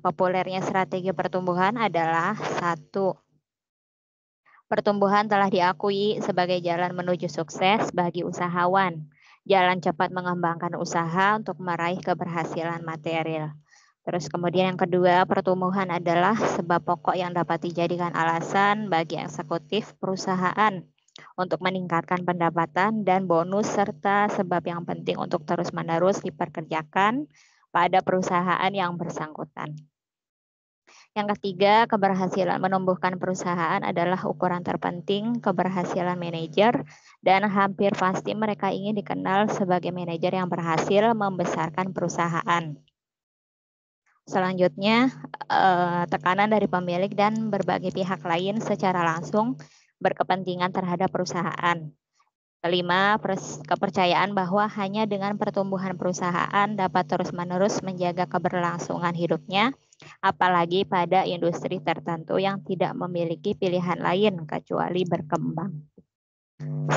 S4: populernya strategi pertumbuhan adalah 1. Pertumbuhan telah diakui sebagai jalan menuju sukses bagi usahawan. Jalan cepat mengembangkan usaha untuk meraih keberhasilan material. Terus kemudian yang kedua, pertumbuhan adalah sebab pokok yang dapat dijadikan alasan bagi eksekutif perusahaan untuk meningkatkan pendapatan dan bonus serta sebab yang penting untuk terus-menerus diperkerjakan pada perusahaan yang bersangkutan. Yang ketiga, keberhasilan menumbuhkan perusahaan adalah ukuran terpenting keberhasilan manajer dan hampir pasti mereka ingin dikenal sebagai manajer yang berhasil membesarkan perusahaan. Selanjutnya, tekanan dari pemilik dan berbagai pihak lain secara langsung berkepentingan terhadap perusahaan. Kelima, kepercayaan bahwa hanya dengan pertumbuhan perusahaan dapat terus-menerus menjaga keberlangsungan hidupnya, apalagi pada industri tertentu yang tidak memiliki pilihan lain kecuali berkembang.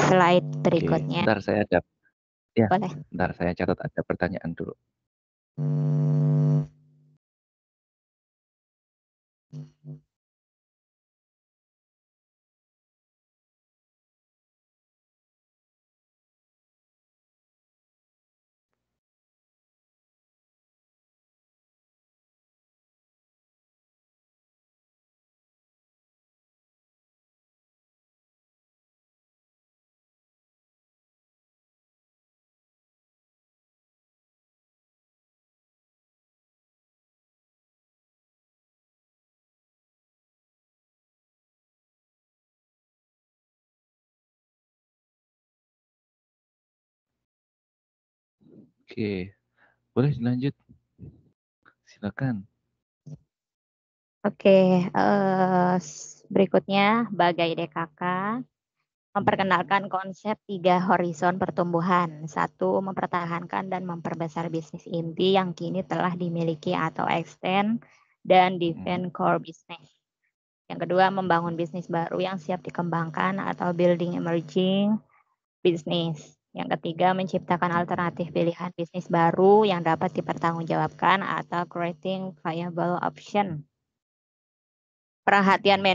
S4: Slide berikutnya.
S1: Oke, bentar saya ada. Ya,
S4: boleh.
S1: Bentar saya catat ada pertanyaan dulu. Oke, boleh dilanjut. Silakan.
S4: Oke, berikutnya bagai DKK. Memperkenalkan konsep 3 horizon pertumbuhan. 1. Mempertahankan dan memperbesar bisnis inti yang kini telah dimiliki atau extend dan defend core business. Yang kedua, membangun bisnis baru yang siap dikembangkan atau building emerging business. Yang ketiga, menciptakan alternatif pilihan bisnis baru yang dapat dipertanggungjawabkan atau creating viable option. Perhatian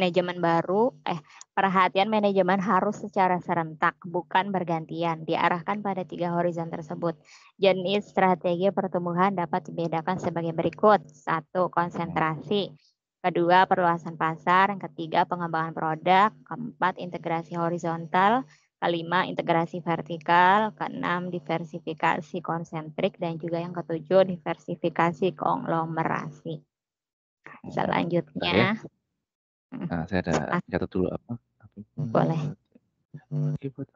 S4: manajemen harus secara serentak, bukan bergantian, diarahkan pada 3 horizon tersebut. Jenis strategi pertumbuhan dapat dibedakan sebagai berikut. 1. Konsentrasi. Kedua, perluasan pasar. Yang ketiga, pengembangan produk. Keempat, integrasi horizontal. Kelima, integrasi vertikal. Keenam, diversifikasi konsentrik. Dan juga yang ketujuh, diversifikasi konglomerasi. Selanjutnya,
S1: Nah, saya ada catat dulu apa?
S4: Boleh.
S1: Buat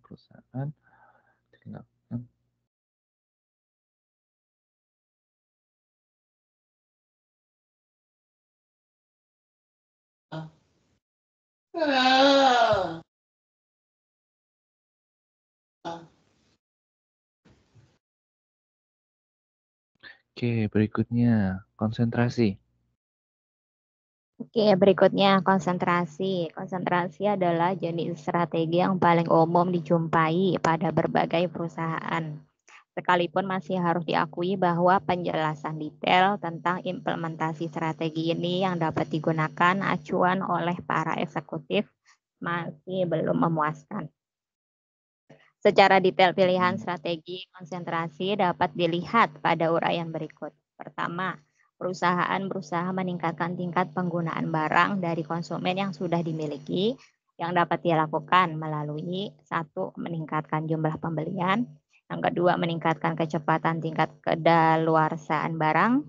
S1: perusahaan. Oke, berikutnya konsentrasi.
S4: Oke, berikutnya konsentrasi. Konsentrasi adalah jenis strategi yang paling umum dijumpai pada berbagai perusahaan. Sekalipun masih harus diakui bahwa penjelasan detail tentang implementasi strategi ini yang dapat digunakan acuan oleh para eksekutif masih belum memuaskan. Secara detail pilihan strategi konsentrasi dapat dilihat pada uraian berikut. Pertama, perusahaan berusaha meningkatkan tingkat penggunaan barang dari konsumen yang sudah dimiliki yang dapat dilakukan melalui 1. Meningkatkan jumlah pembelian. Yang kedua, meningkatkan kecepatan tingkat kedaluarsaan barang.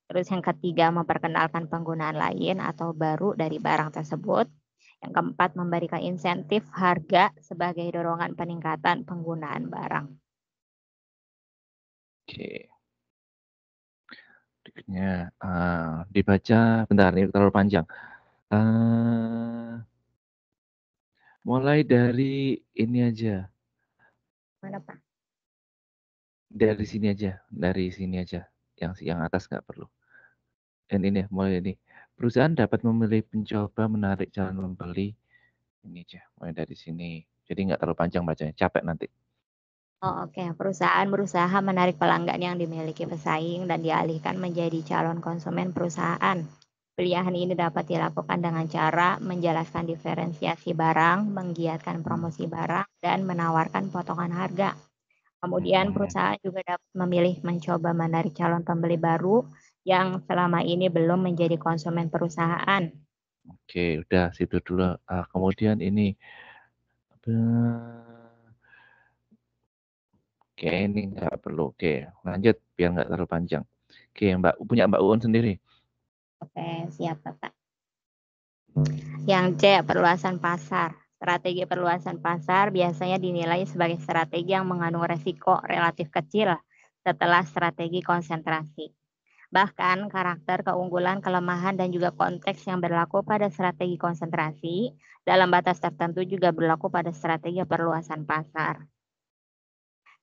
S4: Terus yang ketiga, memperkenalkan penggunaan lain atau baru dari barang tersebut. Yang keempat, memberikan insentif harga sebagai dorongan peningkatan penggunaan barang.
S1: Oke. Berikutnya dibaca, bentar ini terlalu panjang. Mulai dari ini aja.
S4: Mana Pak?
S1: Dari sini aja, Yang atas nggak perlu. Dan ini mulai ini. Perusahaan dapat memilih mencoba menarik calon pembeli. Ini aja, mulai dari sini. Jadi nggak terlalu panjang bacanya, capek nanti.
S4: Oh, oke. Perusahaan berusaha menarik pelanggan yang dimiliki pesaing dan dialihkan menjadi calon konsumen perusahaan. Pilihan ini dapat dilakukan dengan cara menjelaskan diferensiasi barang, menggiatkan promosi barang, dan menawarkan potongan harga. Kemudian perusahaan juga dapat memilih mencoba menarik calon pembeli baru yang selama ini belum menjadi konsumen perusahaan.
S1: Oke, udah situ dulu. Kemudian ini. Oke, ini nggak perlu. Oke, lanjut biar nggak terlalu panjang. Oke, punya Mbak Uun sendiri.
S4: Oke, siap Bapak. Yang C, perluasan pasar. Strategi perluasan pasar biasanya dinilai sebagai strategi yang mengandung resiko relatif kecil setelah strategi konsentrasi. Bahkan karakter, keunggulan, kelemahan, dan juga konteks yang berlaku pada strategi konsentrasi dalam batas tertentu juga berlaku pada strategi perluasan pasar.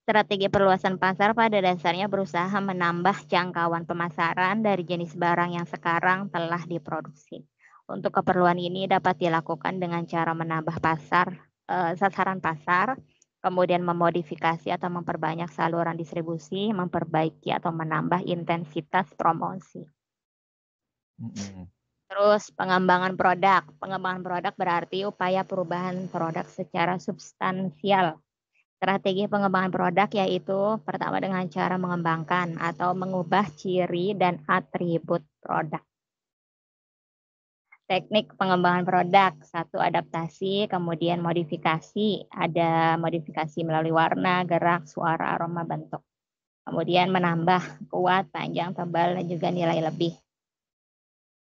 S4: Strategi perluasan pasar pada dasarnya berusaha menambah jangkauan pemasaran dari jenis barang yang sekarang telah diproduksi. Untuk keperluan ini dapat dilakukan dengan cara menambah sasaran pasar, kemudian memodifikasi atau memperbanyak saluran distribusi, memperbaiki atau menambah intensitas promosi. Terus pengembangan produk. Pengembangan produk berarti upaya perubahan produk secara substansial. Strategi pengembangan produk yaitu pertama dengan cara mengembangkan atau mengubah ciri dan atribut produk. Teknik pengembangan produk, 1 adaptasi, kemudian modifikasi. Ada modifikasi melalui warna, gerak, suara, aroma, bentuk. Kemudian menambah kuat, panjang, tebal, dan juga nilai lebih.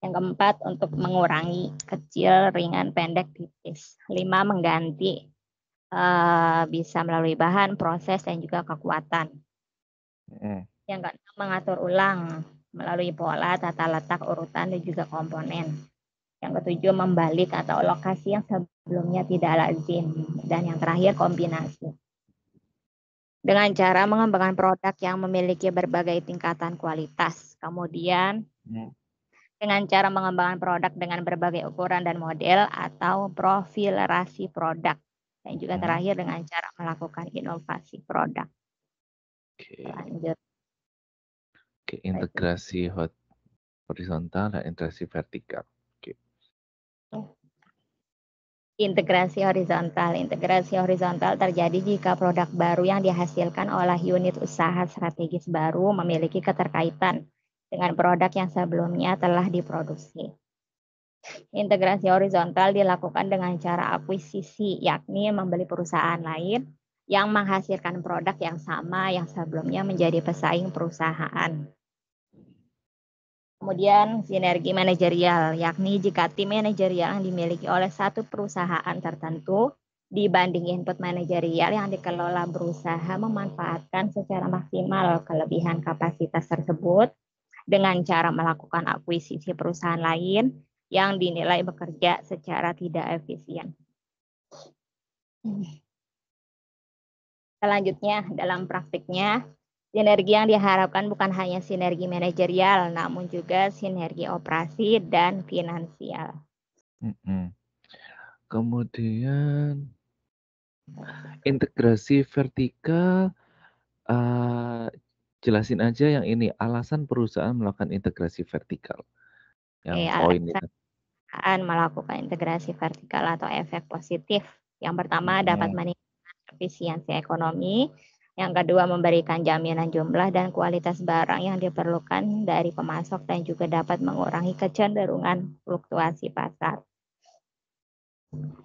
S4: Yang keempat, untuk mengurangi kecil, ringan, pendek, tipis. 5, mengganti. Bisa melalui bahan, proses, dan juga kekuatan. Yang keenam, mengatur ulang melalui pola, tata letak, urutan, dan juga komponen. Yang ketujuh, membalik atau lokasi yang sebelumnya tidak lazim. Dan yang terakhir, kombinasi. Dengan cara mengembangkan produk yang memiliki berbagai tingkatan kualitas. Kemudian, dengan cara mengembangkan produk dengan berbagai ukuran dan model atau profilerasi produk. Dan juga terakhir dengan cara melakukan inovasi produk. Lanjut.
S1: Oke, integrasi horizontal dan integrasi vertikal. Oke.
S4: Integrasi horizontal. Integrasi horizontal terjadi jika produk baru yang dihasilkan oleh unit usaha strategis baru memiliki keterkaitan dengan produk yang sebelumnya telah diproduksi. Integrasi horizontal dilakukan dengan cara akuisisi, yakni membeli perusahaan lain yang menghasilkan produk yang sama yang sebelumnya menjadi pesaing perusahaan. Kemudian sinergi manajerial, yakni jika tim manajerial yang dimiliki oleh satu perusahaan tertentu dibanding input manajerial yang dikelola berusaha memanfaatkan secara maksimal kelebihan kapasitas tersebut dengan cara melakukan akuisisi perusahaan lain yang dinilai bekerja secara tidak efisien. Selanjutnya, dalam praktiknya, sinergi yang diharapkan bukan hanya sinergi manajerial, namun juga sinergi operasi dan finansial.
S1: Kemudian, integrasi vertikal, jelasin aja yang ini, alasan perusahaan melakukan integrasi vertikal. Yang poin itu.
S4: Perusahaan melakukan integrasi vertikal atau efek positif. Yang pertama, dapat meningkatkan efisiensi ekonomi. Yang kedua, memberikan jaminan jumlah dan kualitas barang yang diperlukan dari pemasok dan juga dapat mengurangi kecenderungan fluktuasi pasar.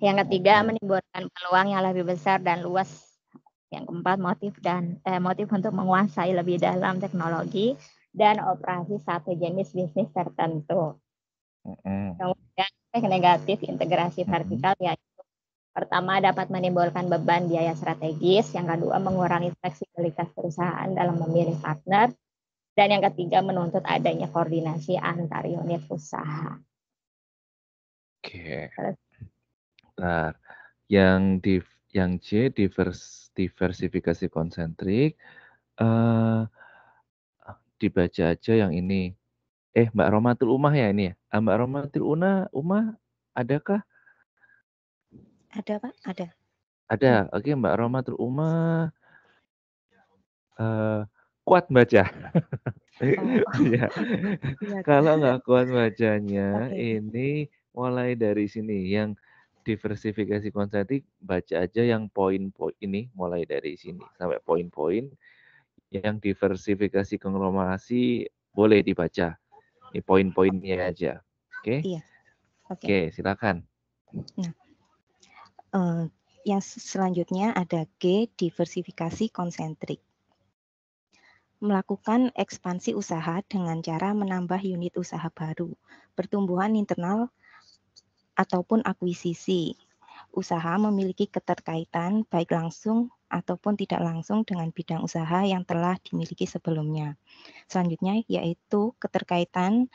S4: Yang ketiga, menimbulkan peluang yang lebih besar dan luas. Yang keempat, motif untuk menguasai lebih dalam teknologi dan operasi satu jenis bisnis tertentu. Kemudian, efek negatif integrasi vertikal yaitu pertama, dapat menimbulkan beban biaya strategis. Yang kedua, mengurangi fleksibilitas perusahaan dalam memilih partner. Dan yang ketiga, menuntut adanya koordinasi antar unit usaha.
S1: Oke. Nah, yang C, diversifikasi konsentrik. Dibaca aja yang ini. Mbak Romatul Umah ya ini ya? Mbak Romatul Umah, adakah?
S4: Ada, Pak? Ada.
S1: Ada. Oke, Mbak Romatul Umah kuat baca. Ya. Kalau nggak kuat bacanya, ini mulai dari sini. Yang diversifikasi konsentrik, baca aja yang poin-poin ini, mulai dari sini sampai poin-poin. Yang diversifikasi konglomerasi boleh dibaca. Ini poin-poinnya aja. Oke?
S7: Iya.
S1: Oke, silakan.
S7: Nah, yang selanjutnya ada G, diversifikasi konsentrik. Melakukan ekspansi usaha dengan cara menambah unit usaha baru, pertumbuhan internal ataupun akuisisi. Usaha memiliki keterkaitan baik langsung ataupun tidak langsung dengan bidang usaha yang telah dimiliki sebelumnya. Selanjutnya yaitu keterkaitan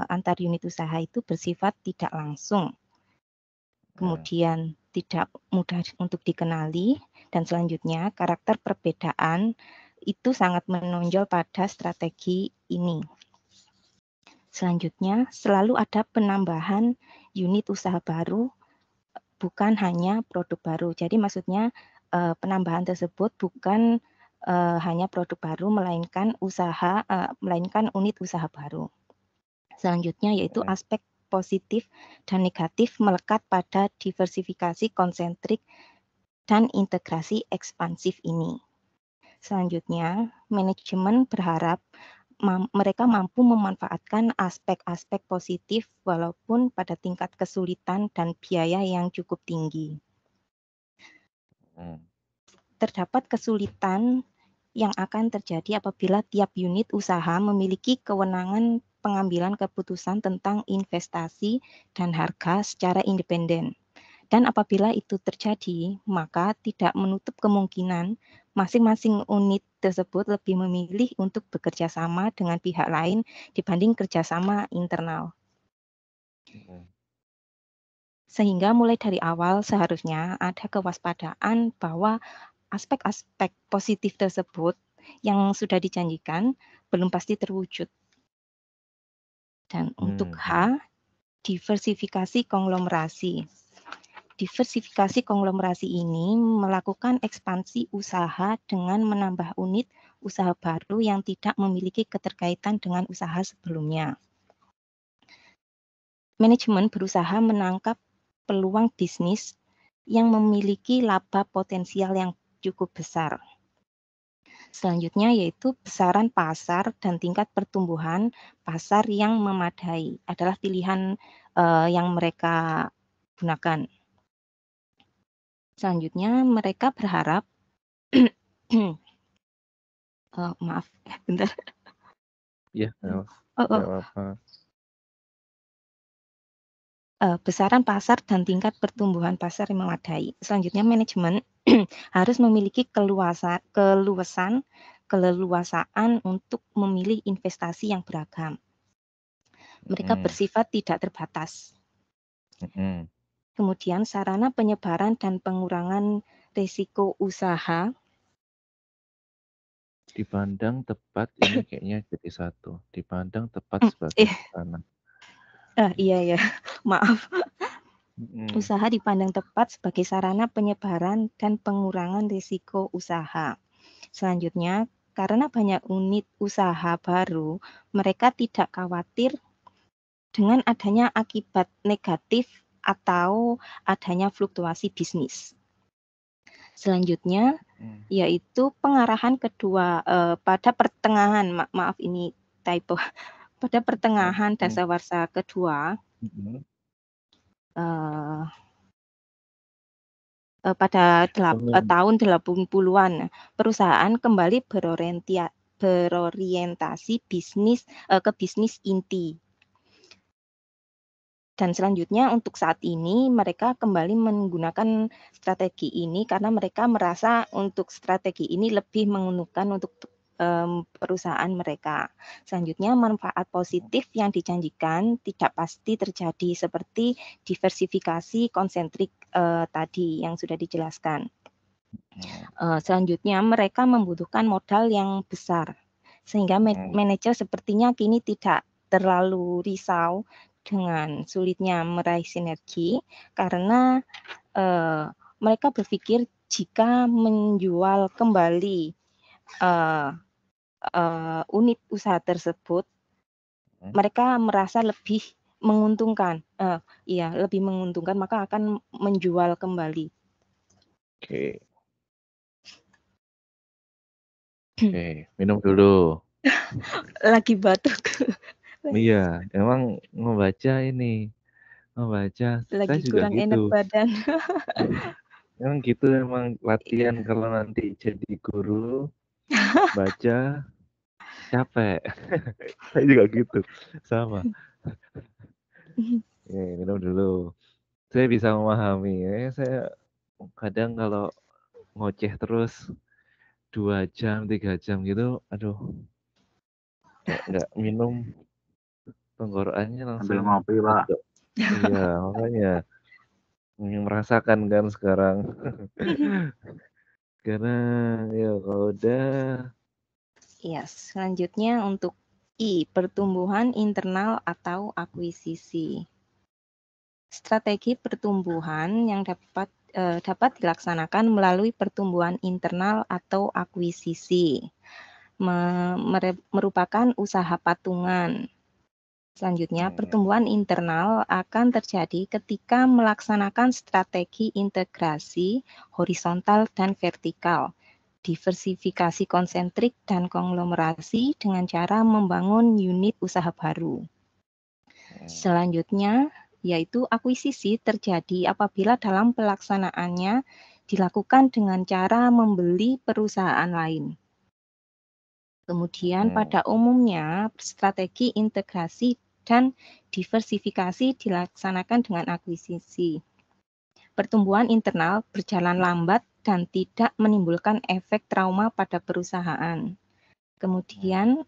S7: antar unit usaha itu bersifat tidak langsung. Kemudian tidak mudah untuk dikenali, dan selanjutnya karakter perbedaan itu sangat menonjol pada strategi ini. Selanjutnya, selalu ada penambahan unit usaha baru, bukan hanya produk baru. Jadi maksudnya penambahan tersebut bukan hanya produk baru, melainkan unit usaha baru. Selanjutnya yaitu aspek positif dan negatif melekat pada diversifikasi konsentrik dan integrasi ekspansif ini. Selanjutnya, manajemen berharap mereka mampu memanfaatkan aspek-aspek positif walaupun pada tingkat kesulitan dan biaya yang cukup tinggi. Terdapat kesulitan yang akan terjadi apabila tiap unit usaha memiliki kewenangan pengambilan keputusan tentang investasi dan harga secara independen. Dan apabila itu terjadi, maka tidak menutup kemungkinan masing-masing unit tersebut lebih memilih untuk bekerja sama dengan pihak lain dibanding kerjasama internal. Sehingga mulai dari awal seharusnya ada kewaspadaan bahwa aspek-aspek positif tersebut yang sudah dijanjikan belum pasti terwujud. Dan untuk H, diversifikasi konglomerasi. Diversifikasi konglomerasi ini melakukan ekspansi usaha dengan menambah unit usaha baru yang tidak memiliki keterkaitan dengan usaha sebelumnya. Manajemen berusaha menangkap peluang bisnis yang memiliki laba potensial yang cukup besar. Selanjutnya yaitu besaran pasar dan tingkat pertumbuhan pasar yang memadai adalah pilihan yang mereka gunakan. Selanjutnya mereka berharap maaf, bentar.
S1: Ya, apa.
S7: Besaran pasar dan tingkat pertumbuhan pasar yang memadai. Selanjutnya manajemen harus memiliki keleluasaan untuk memilih investasi yang beragam. Mereka bersifat tidak terbatas. Kemudian sarana penyebaran dan pengurangan risiko usaha.
S1: Dipandang tepat, ini kayaknya jadi satu. Dipandang tepat sebagai sarana.
S7: Iya ya, maaf. Usaha dipandang tepat sebagai sarana penyebaran dan pengurangan risiko usaha. Selanjutnya, karena banyak unit usaha baru, mereka tidak khawatir dengan adanya akibat negatif atau adanya fluktuasi bisnis. Selanjutnya, yaitu pengarahan kedua pada pertengahan, maaf ini typo, pada pertengahan dasawarsa kedua, pada tahun 80-an, perusahaan kembali berorientasi bisnis ke bisnis inti. Dan selanjutnya untuk saat ini mereka kembali menggunakan strategi ini karena mereka merasa untuk strategi ini lebih menguntungkan untuk perusahaan mereka. Selanjutnya manfaat positif yang dijanjikan tidak pasti terjadi seperti diversifikasi konsentrik tadi yang sudah dijelaskan. Selanjutnya mereka membutuhkan modal yang besar sehingga manajer sepertinya kini tidak terlalu risau dengan sulitnya meraih sinergi karena mereka berpikir jika menjual kembali unit usaha tersebut, mereka merasa lebih menguntungkan, lebih menguntungkan, maka akan menjual kembali.
S1: Oke, minum dulu.
S7: Lagi batuk.
S1: Iya, emang membaca saya
S7: Lagi
S1: juga
S7: kurang
S1: gitu.
S7: enak badan.
S1: Emang gitu, emang latihan kalau nanti jadi guru, baca, capek. Saya juga gitu, sama. Minum dulu. Saya bisa memahami, saya kadang kalau ngoceh terus 2 jam, 3 jam gitu, aduh, kayak nggak minum, tenggorokannya langsung
S3: Ambil ngopi, Pak.
S1: Iya, makanya merasakan kan sekarang. Karena ya kalau udah.
S7: Ya, selanjutnya untuk I, pertumbuhan internal atau akuisisi. Strategi pertumbuhan yang dapat dilaksanakan melalui pertumbuhan internal atau akuisisi. Merupakan usaha patungan. Selanjutnya, pertumbuhan internal akan terjadi ketika melaksanakan strategi integrasi horizontal dan vertikal, diversifikasi konsentrik dan konglomerasi dengan cara membangun unit usaha baru. Selanjutnya, yaitu akuisisi terjadi apabila dalam pelaksanaannya dilakukan dengan cara membeli perusahaan lain. Kemudian pada umumnya strategi integrasi dan diversifikasi dilaksanakan dengan akuisisi. Pertumbuhan internal berjalan lambat dan tidak menimbulkan efek trauma pada perusahaan. Kemudian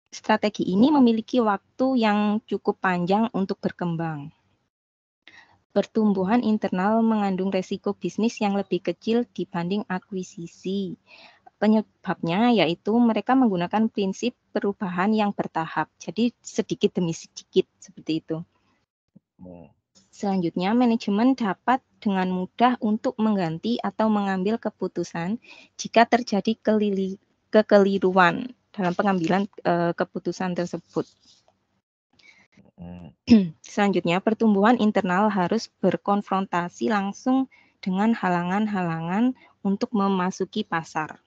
S7: strategi ini memiliki waktu yang cukup panjang untuk berkembang. Pertumbuhan internal mengandung resiko bisnis yang lebih kecil dibanding akuisisi. Penyebabnya yaitu mereka menggunakan prinsip perubahan yang bertahap. Jadi sedikit demi sedikit seperti itu. Selanjutnya, manajemen dapat dengan mudah untuk mengganti atau mengambil keputusan jika terjadi kekeliruan dalam pengambilan keputusan tersebut. Selanjutnya, pertumbuhan internal harus berkonfrontasi langsung dengan halangan-halangan untuk memasuki pasar.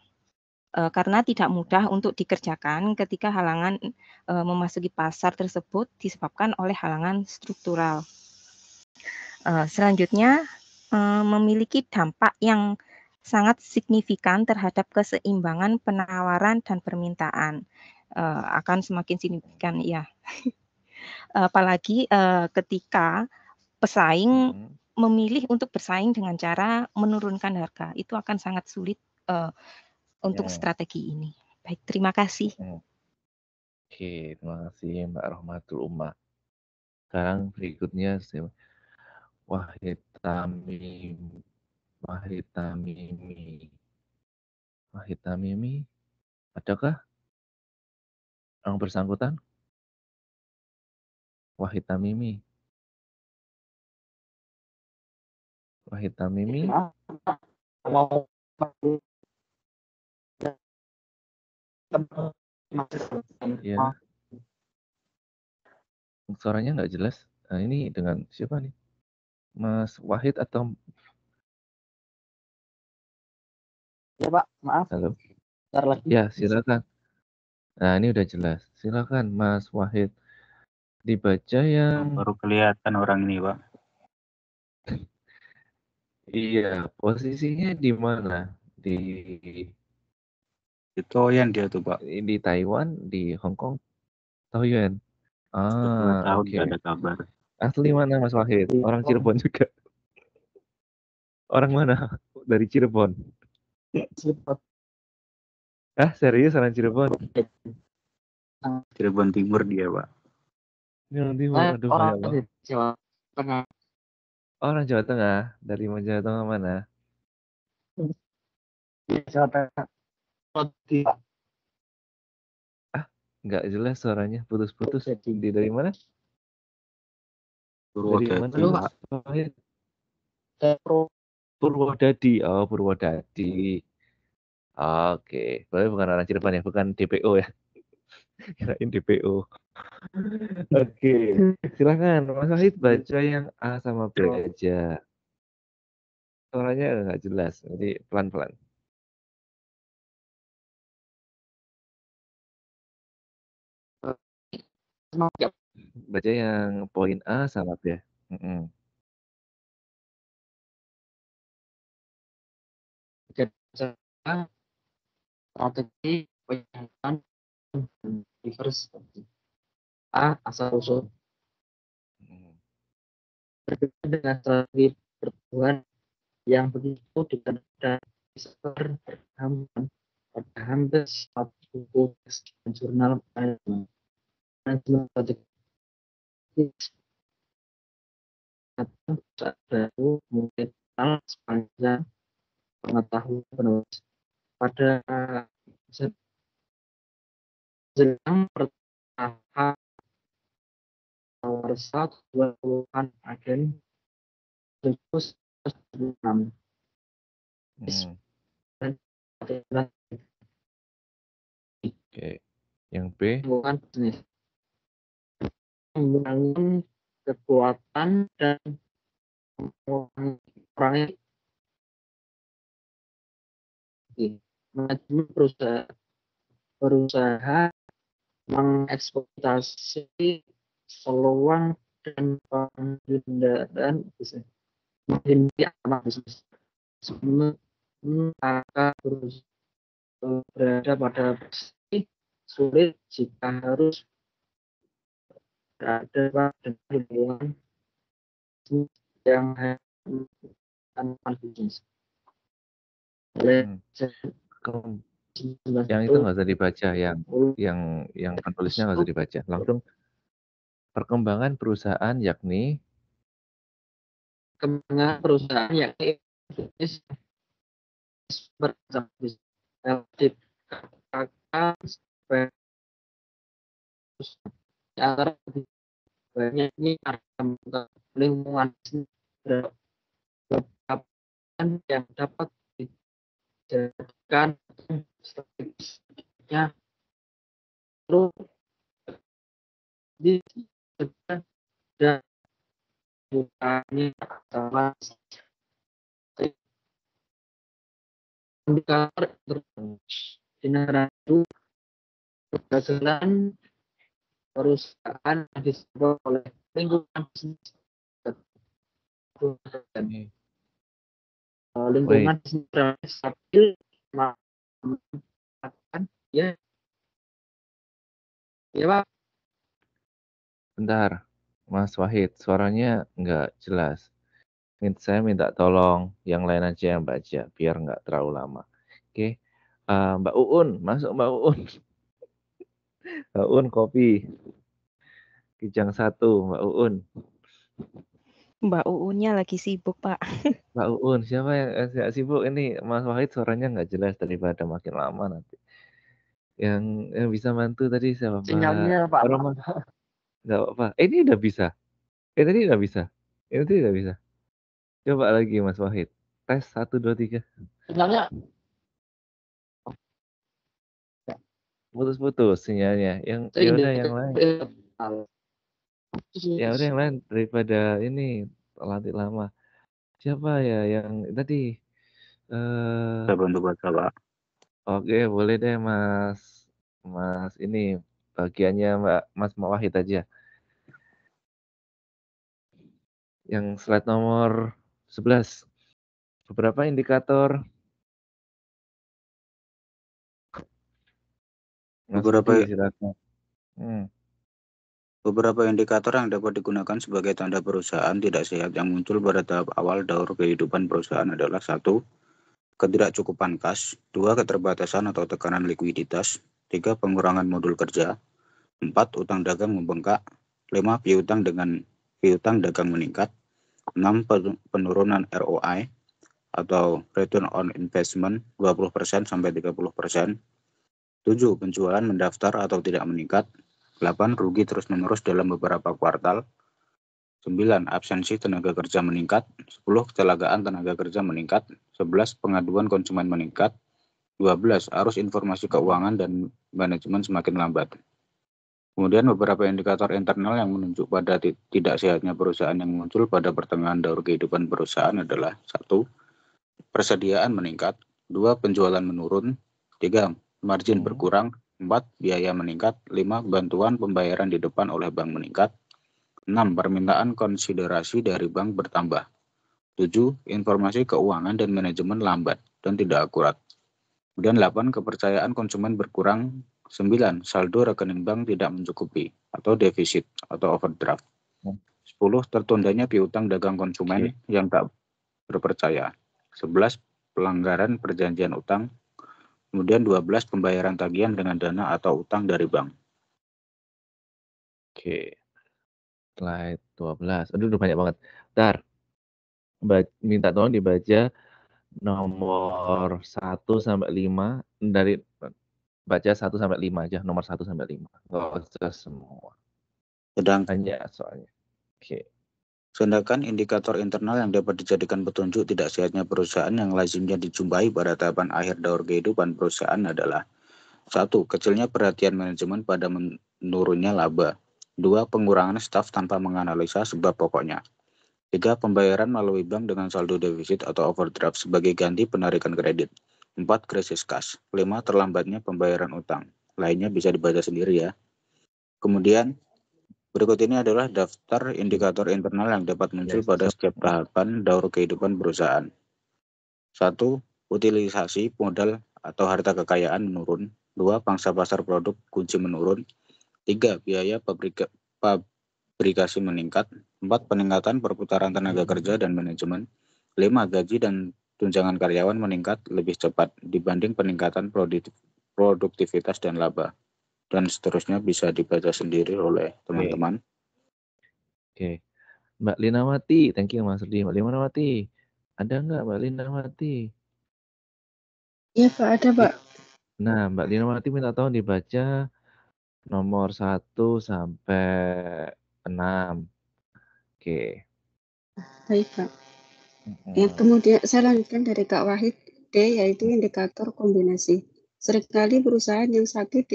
S7: Karena tidak mudah untuk dikerjakan ketika halangan memasuki pasar tersebut disebabkan oleh halangan struktural. Selanjutnya, memiliki dampak yang sangat signifikan terhadap keseimbangan penawaran dan permintaan. Akan semakin signifikan, ya. Apalagi ketika pesaing memilih untuk bersaing dengan cara menurunkan harga, itu akan sangat sulit untuk strategi ini. Baik, terima kasih.
S1: Oke, terima kasih Mbak Rohmatul Ummah. Sekarang berikutnya Wahid Tamimi, adakah yang bersangkutan? Wahid Tamimi. Ya. Suaranya nggak jelas. Nah, ini dengan siapa nih? Mas Wahid atau?
S8: Ya Pak, maaf.
S1: Halo.
S8: Bentar lagi.
S1: Ya, silakan. Nah, ini udah jelas. Silakan Mas Wahid. Dibaca yang
S3: baru kelihatan orang ini, Pak.
S1: Iya, posisinya di mana? Di
S3: Taoyuan dia tuh, Pak.
S1: Di Taiwan, di Hong Kong, Taoyuan.
S3: 2 tahun
S1: Oke.
S3: nggak ada kabar.
S1: Asli mana Mas Wahid? Orang Cirebon juga. Orang mana? Dari Cirebon.
S8: Cirebon.
S1: Serius orang Cirebon?
S3: Cirebon Timur dia, Pak.
S1: Cirebon Timur, aduh
S8: Orang
S1: ya Allah.
S8: dari Jawa Tengah.
S1: Orang Jawa Tengah, dari Jawa Tengah mana?
S8: Jawa Tengah.
S1: Nggak jelas suaranya, putus-putus. Dari mana? Dari mana?
S3: Purwodadi,
S1: Pak? Purwodadi. Oh, Purwodadi. Oke, berarti bukan orang Cirebon ya, bukan DPO ya. Kirain DPO. Oke, silakan Mas Wahid baca yang A sama B aja. Suaranya nggak jelas, jadi pelan-pelan. Baca yang poin A sama B.
S8: Strategi penyiapan reverse A asal usul. Berbeda dengan strategi pertumbuhan yang begitu dikatakan pada hampir 1 buku jurnal manajemen strategi baru mungkin sepanjang pengetahuan penulis pada jenjang pertama nomor 20-an agen terus 6.
S1: Oke, yang B
S8: bukan jenis membangun kekuatan dan mengurangi manajemen berusaha mengeksploitasi peluang dan penghindari bisnis maka berada pada posisi sulit jika harus berada pada hubungan yang tanpa bisnis.
S1: Yang itu nggak usah dibaca, yang penulisnya nggak usah dibaca. Langsung perkembangan perusahaan yakni
S8: perkembangan perusahaan yakni bisnis relatif antara banyak ini ada lingkungan beberapa yang dapat dijadikan strategisnya perlu dan bukannya sama indikator itu keberhasilan perusahaan yang disebut oleh lingkungan bisnis lingkungan bisnis stabil ya Pak.
S1: Bentar, Mas Wahid, suaranya nggak jelas. Saya minta tolong yang lain aja yang baca, biar nggak terlalu lama. Oke, Mbak Uun, masuk Mbak Uun. Mbak Uun kopi. Kijang 1, Mbak Uun.
S7: Mbak Uunnya lagi sibuk, Pak.
S1: Mbak Uun, siapa yang sibuk ini? Mas Wahid suaranya nggak jelas daripada makin lama nanti. Yang bisa bantu tadi siapa?
S8: Sinyalnya Pak.
S1: Nggak apa-apa. Ini udah bisa. Tadi udah bisa. Ini tadi udah bisa. Coba lagi Mas Wahid. Tes 1, 2, 3.
S8: Sinyalnya
S1: Putus-putus sinyalnya. Yang ya udah yang lain. Ya udah yang lain daripada ini latih lama. Siapa ya yang tadi?
S3: Saya bantu baca, Pak.
S1: Oke, boleh deh Mas ini bagiannya Mas Wahid aja. Yang slide nomor 11. Beberapa indikator
S3: Beberapa indikator yang dapat digunakan sebagai tanda perusahaan tidak sehat yang muncul pada tahap awal daur kehidupan perusahaan adalah 1. Ketidakcukupan kas, 2. Keterbatasan atau tekanan likuiditas, 3. Pengurangan modul kerja, 4. Utang dagang membengkak, 5. Piutang dagang meningkat, 6. Penurunan ROI atau return on investment 20% sampai 30%, 7. Penjualan mendaftar atau tidak meningkat, 8. Rugi terus-menerus dalam beberapa kuartal, 9. Absensi tenaga kerja meningkat, 10. Kecelakaan tenaga kerja meningkat, 11. Pengaduan konsumen meningkat, 12. Arus informasi keuangan dan manajemen semakin lambat. Kemudian beberapa indikator internal yang menunjuk pada tidak sehatnya perusahaan yang muncul pada pertengahan daur kehidupan perusahaan adalah 1. Persediaan meningkat, 2. Penjualan menurun, 3. Margin berkurang, 4. Biaya meningkat, 5. Bantuan pembayaran di depan oleh bank meningkat, 6. Permintaan konsiderasi dari bank bertambah, 7. Informasi keuangan dan manajemen lambat dan tidak akurat. Kemudian 8. Kepercayaan konsumen berkurang, 9. Saldo rekening bank tidak mencukupi atau defisit atau overdraft, 10. Tertundanya piutang dagang konsumen yang tak berpercaya, 11. Pelanggaran perjanjian utang, kemudian 12. Pembayaran tagihan dengan dana atau utang dari bank.
S1: Oke. Slide 12. Aduh, udah banyak banget. Bentar. Minta tolong dibaca nomor 1 sampai 5 dari baca 1 sampai 5 aja, nomor 1 sampai 5. Enggak usah semua. Banyak soalnya. Oke.
S3: Sedangkan indikator internal yang dapat dijadikan petunjuk tidak sehatnya perusahaan yang lazimnya dijumpai pada tahapan akhir daur kehidupan perusahaan adalah 1. Kecilnya perhatian manajemen pada menurunnya laba, 2. Pengurangan staf tanpa menganalisa sebab pokoknya, 3. Pembayaran melalui bank dengan saldo defisit atau overdraft sebagai ganti penarikan kredit, 4. Krisis kas, 5. Terlambatnya pembayaran utang. Lainnya bisa dibaca sendiri ya. Kemudian berikut ini adalah daftar indikator internal yang dapat muncul pada setiap tahapan daur kehidupan perusahaan. 1. Utilisasi modal atau harta kekayaan menurun, 2. Pangsa pasar produk kunci menurun, 3. Biaya pabrikasi meningkat, 4. Peningkatan perputaran tenaga kerja dan manajemen, 5. Gaji dan tunjangan karyawan meningkat lebih cepat dibanding peningkatan produktivitas dan laba. Dan seterusnya bisa dibaca sendiri oleh teman-teman.
S1: Oke. Mbak Linawati, thank you Mas Rudi. Mbak Linawati, ada nggak Mbak Linawati?
S9: Iya Pak, ada Pak.
S1: Nah, Mbak Linawati minta tolong dibaca nomor 1 sampai 6. Oke.
S9: Baik Pak. Yang kemudian saya lanjutkan dari Kak Wahid D, yaitu indikator kombinasi. Seringkali perusahaan yang sakit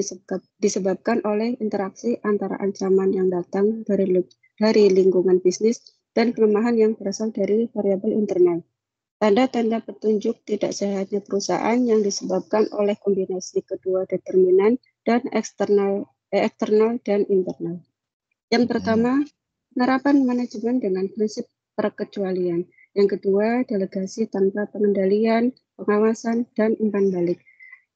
S9: disebabkan oleh interaksi antara ancaman yang datang dari lingkungan bisnis dan kelemahan yang berasal dari variabel internal. Tanda-tanda petunjuk tidak sehatnya perusahaan yang disebabkan oleh kombinasi kedua determinan dan eksternal dan internal. Yang pertama, penerapan manajemen dengan prinsip perkecualian. Yang kedua, delegasi tanpa pengendalian, pengawasan, dan umpan balik.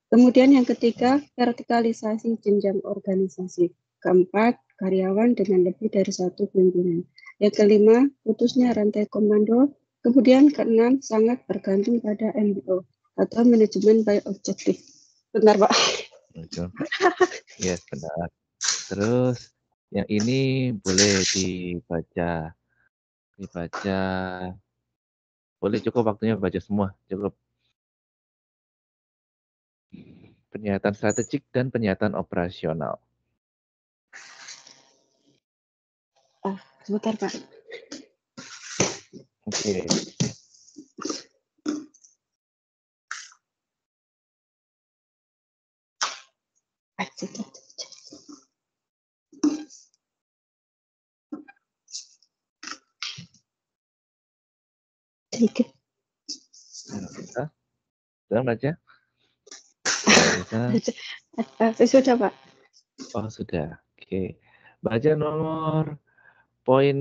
S9: Kemudian yang ketiga, vertikalisasi jenjang organisasi. Keempat, karyawan dengan lebih dari satu pimpinan. Yang kelima, putusnya rantai komando. Kemudian keenam, sangat bergantung pada MBO atau manajemen by objective. Benar, Pak?
S1: Yes, benar. Terus yang ini boleh dibaca. Boleh, cukup waktunya baca semua, cukup. Penyiasatan strategik dan penyiasatan operasional.
S9: Sebentar, Pak.
S1: Oke.
S9: Sedikit.
S1: Sudah baca?
S9: Sudah, Pak.
S1: Oh, sudah. Oke. Baca nomor poin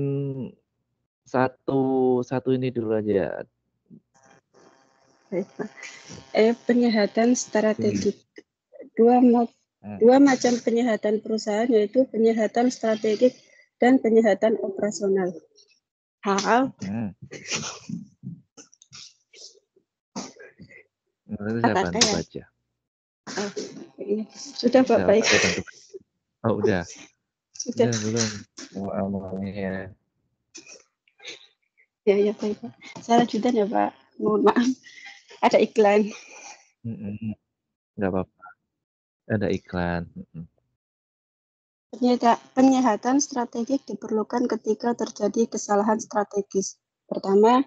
S1: 1 ini dulu aja.
S9: Baik, Pak. Penyehatan strategik. Dua macam penyehatan perusahaan, yaitu penyehatan strategik dan penyehatan operasional.
S1: Nanti saya bantu baca.
S9: Sudah, Pak. Baik.
S1: Oh, udah.
S9: Sudah.
S1: Belum. Ya.
S9: Ya, baik, Pak. Saya lanjutkan ya, Pak. Mohon maaf. Ada iklan.
S1: Nggak apa-apa. Ada iklan.
S9: Penyehatan strategik diperlukan ketika terjadi kesalahan strategis. Pertama,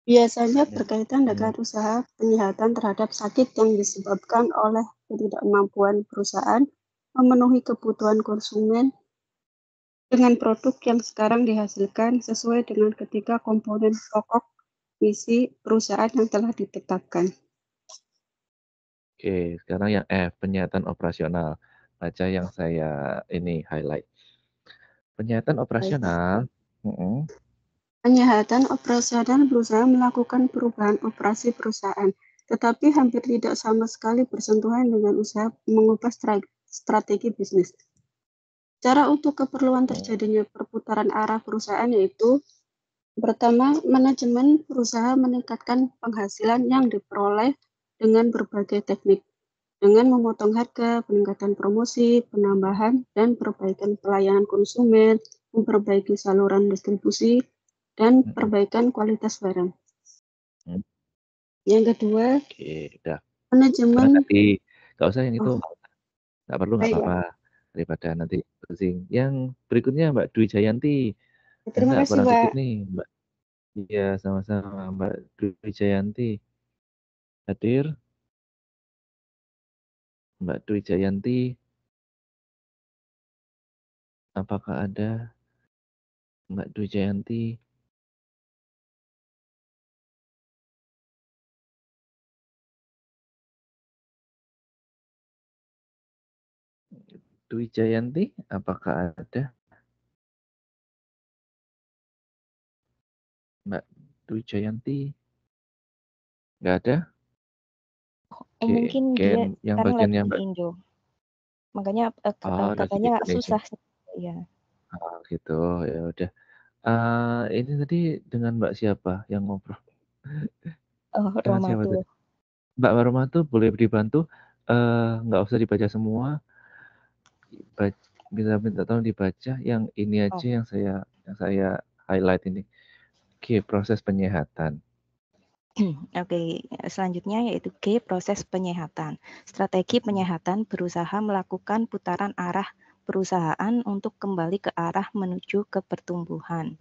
S9: biasanya berkaitan dengan usaha penyehatan terhadap sakit yang disebabkan oleh ketidakmampuan perusahaan memenuhi kebutuhan konsumen dengan produk yang sekarang dihasilkan sesuai dengan ketiga komponen pokok misi perusahaan yang telah ditetapkan.
S1: Oke, sekarang yang F, penyihatan operasional. Baca yang saya ini highlight. Penyihatan operasional.
S9: Penyehatan operasional berusaha melakukan perubahan operasi perusahaan, tetapi hampir tidak sama sekali bersentuhan dengan usaha mengubah strategi bisnis. Cara untuk keperluan terjadinya perputaran arah perusahaan yaitu pertama, manajemen berusaha meningkatkan penghasilan yang diperoleh dengan berbagai teknik, dengan memotong harga, peningkatan promosi, penambahan, dan perbaikan pelayanan konsumen, memperbaiki saluran distribusi, dan perbaikan kualitas barang. Yang kedua, manajemen.
S1: Nggak usah yang itu, nggak perlu, nggak apa-apa daripada nanti pusing. Yang berikutnya Mbak Dwi Jayanti.
S9: Terima kasih, Mbak.
S1: Nih, Mbak. Iya, sama-sama Mbak Dwi Jayanti. Hadir? Mbak Dwi Jayanti. Apakah ada Mbak Dwi Jayanti? Dwi Jayanti, apakah ada? Mbak Dwi Jayanti? Nggak ada?
S7: Mungkin dia
S1: yang
S7: sekarang
S1: bagiannya
S7: lagi
S1: Mbak.
S7: Indo. Makanya katanya susah. Ya.
S1: Oh, gitu, ya udah. Ini tadi dengan Mbak siapa yang ngobrol?
S7: Romatu.
S1: Mbak Romatu boleh dibantu? Nggak usah dibaca semua. Bisa minta tolong dibaca yang ini aja yang saya highlight ini. Oke, proses penyehatan.
S7: Oke, selanjutnya yaitu G, proses penyehatan. Strategi penyehatan berusaha melakukan putaran arah perusahaan untuk kembali ke arah menuju ke pertumbuhan.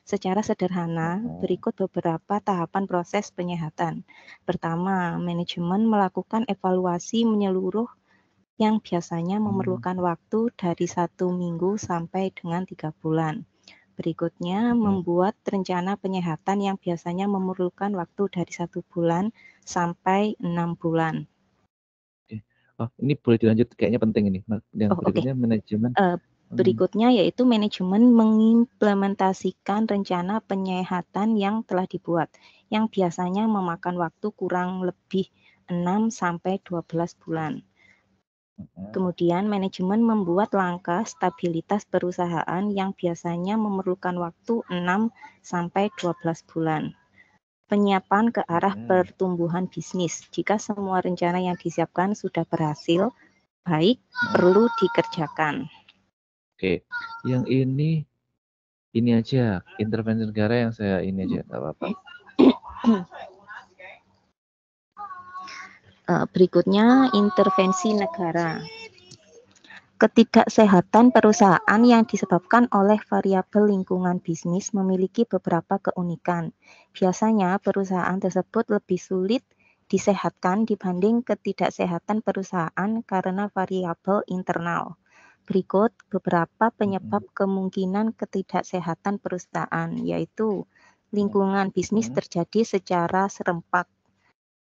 S7: Secara sederhana, berikut beberapa tahapan proses penyehatan. Pertama, manajemen melakukan evaluasi menyeluruh yang biasanya memerlukan waktu dari 1 minggu sampai dengan 3 bulan. Berikutnya, membuat rencana penyehatan yang biasanya memerlukan waktu dari 1 bulan sampai 6 bulan.
S1: Oh, ini boleh dilanjut, kayaknya penting ini. Yang berikutnya manajemen.
S7: Berikutnya yaitu manajemen mengimplementasikan rencana penyehatan yang telah dibuat, yang biasanya memakan waktu kurang lebih 6 sampai 12 bulan. Kemudian manajemen membuat langkah stabilitas perusahaan yang biasanya memerlukan waktu 6 sampai 12 bulan. Penyiapan ke arah pertumbuhan bisnis. Jika semua rencana yang disiapkan sudah berhasil, baik perlu dikerjakan.
S1: Oke, yang ini aja intervensi negara yang saya ini aja, nggak apa-apa.
S7: Berikutnya intervensi negara. Ketidaksehatan perusahaan yang disebabkan oleh variabel lingkungan bisnis memiliki beberapa keunikan. Biasanya perusahaan tersebut lebih sulit disehatkan dibanding ketidaksehatan perusahaan karena variabel internal. Berikut beberapa penyebab kemungkinan ketidaksehatan perusahaan, yaitu lingkungan bisnis terjadi secara serempak.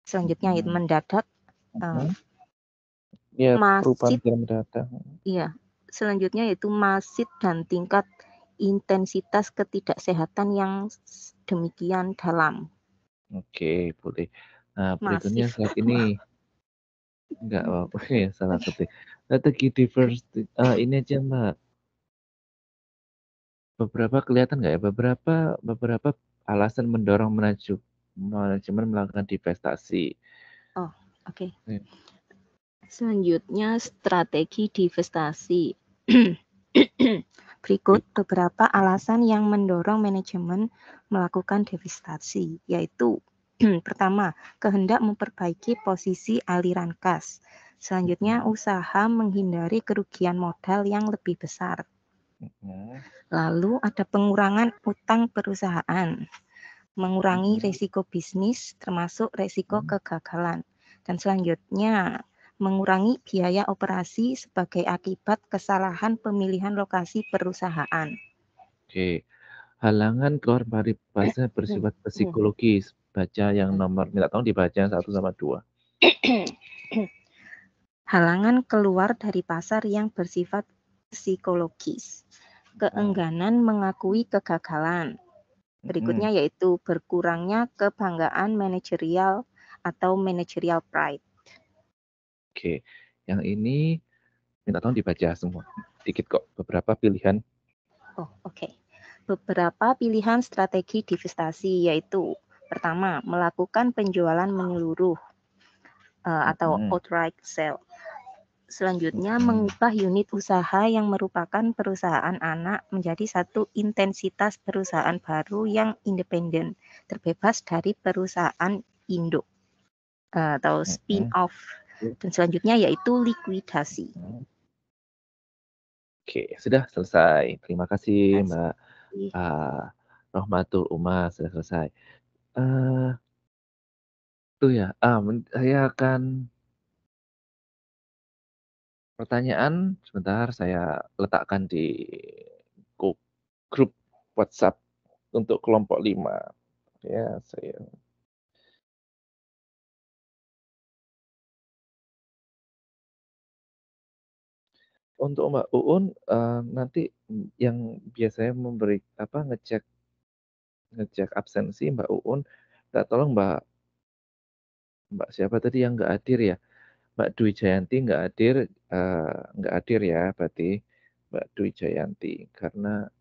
S7: Selanjutnya itu mendadak, masif, selanjutnya yaitu masif dan tingkat intensitas ketidaksehatan yang demikian dalam.
S1: Oke, boleh. Nah, berikutnya saat ini enggak apa-apa ya, salah ketik. Strategi diversity, ini aja Mbak. Beberapa kelihatan nggak ya? Beberapa alasan mendorong manajemen melakukan divestasi.
S7: Oh, oke. Selanjutnya strategi divestasi. Berikut beberapa alasan yang mendorong manajemen melakukan divestasi, yaitu pertama, kehendak memperbaiki posisi aliran kas. Selanjutnya, usaha menghindari kerugian modal yang lebih besar. Lalu ada pengurangan utang perusahaan, mengurangi risiko bisnis termasuk risiko kegagalan. Dan selanjutnya, mengurangi biaya operasi sebagai akibat kesalahan pemilihan lokasi perusahaan.
S1: Oke, halangan keluar dari pasar bersifat psikologis. Baca yang nomor, minta tolong dibaca 1 sama 2.
S7: Halangan keluar dari pasar yang bersifat psikologis. Keengganan mengakui kegagalan. Berikutnya yaitu berkurangnya kebanggaan manajerial atau managerial pride.
S1: Oke, yang ini minta tolong dibaca semua. Dikit kok, beberapa pilihan.
S7: Oh, oke. Beberapa pilihan strategi divestasi yaitu pertama, melakukan penjualan menyeluruh atau outright sale. Selanjutnya, mengubah unit usaha yang merupakan perusahaan anak menjadi satu intensitas perusahaan baru yang independen, terbebas dari perusahaan induk atau spin-off. Dan selanjutnya yaitu likuidasi.
S1: Oke, sudah selesai. Terima kasih Mbak Rohmatul Uma, sudah selesai. Itu ya, saya akan pertanyaan sebentar saya letakkan di grup WhatsApp untuk kelompok 5. Ya, saya untuk Mbak Uun nanti yang biasanya memberi ngecek absensi Mbak Uun, tolong Mbak siapa tadi yang nggak hadir ya? Mbak Dwi Jayanti nggak hadir ya, berarti Mbak Dwi Jayanti karena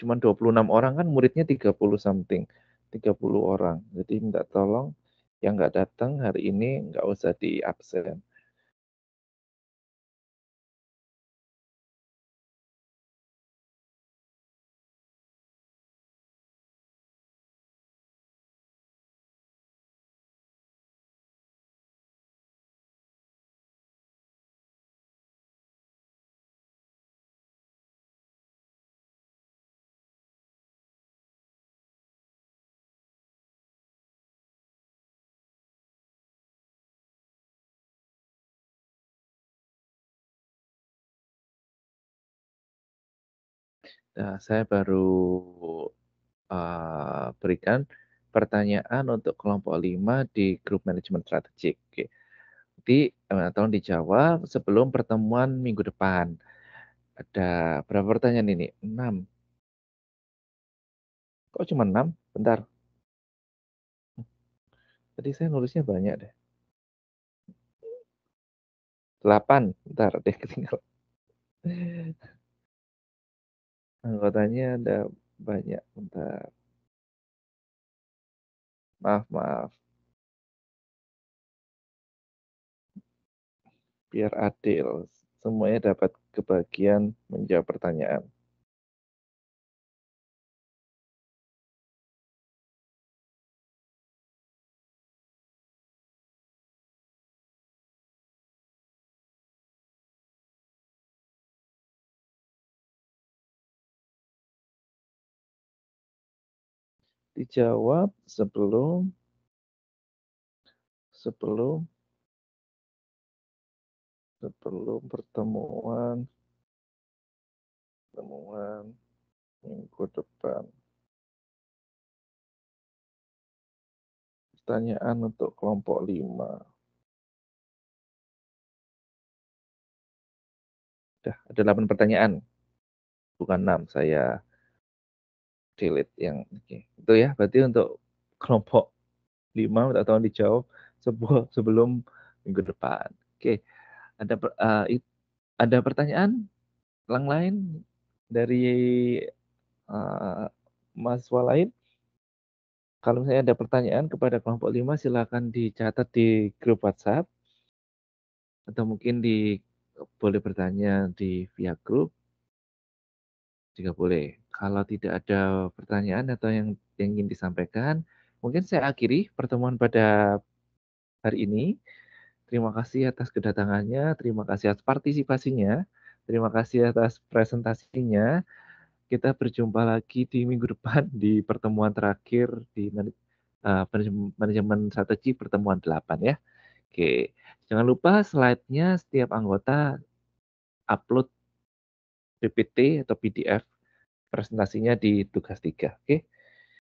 S1: cuma 26 orang kan muridnya 30 something, 30 orang. Jadi minta tolong yang nggak datang hari ini nggak usah di absen. Nah, saya baru berikan pertanyaan untuk kelompok 5 di grup manajemen strategik. Oke. Jadi, tolong dijawab sebelum pertemuan minggu depan. Ada berapa pertanyaan ini? 6. Kok cuma 6? Bentar. Tadi saya nulisnya banyak deh. 8. Bentar deh, ketinggalan. Anggotanya ada banyak. Bentar. Maaf. Biar adil. Semuanya dapat kebagian menjawab pertanyaan. Dijawab sebelum pertemuan minggu depan. Pertanyaan untuk kelompok 5. Udah ada 8 pertanyaan. Bukan 6, saya delete yang oke. Itu ya, berarti untuk kelompok 5 minta tolong dijawab sebelum minggu depan. Oke. Ada pertanyaan yang lain dari mahasiswa lain? Kalau misalnya ada pertanyaan kepada kelompok 5, silakan dicatat di grup WhatsApp atau mungkin boleh bertanya di via grup jika boleh. Kalau tidak ada pertanyaan atau yang ingin disampaikan, mungkin saya akhiri pertemuan pada hari ini. Terima kasih atas kedatangannya, terima kasih atas partisipasinya, terima kasih atas presentasinya. Kita berjumpa lagi di minggu depan di pertemuan terakhir di manajemen strategi pertemuan 8 ya. Oke, jangan lupa slide-nya setiap anggota upload PPT atau PDF presentasinya di tugas 3. Oke.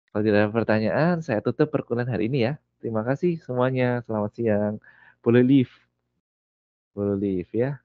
S1: Kalau tidak ada pertanyaan, saya tutup perkuliahan hari ini ya. Terima kasih semuanya. Selamat siang. Boleh leave ya.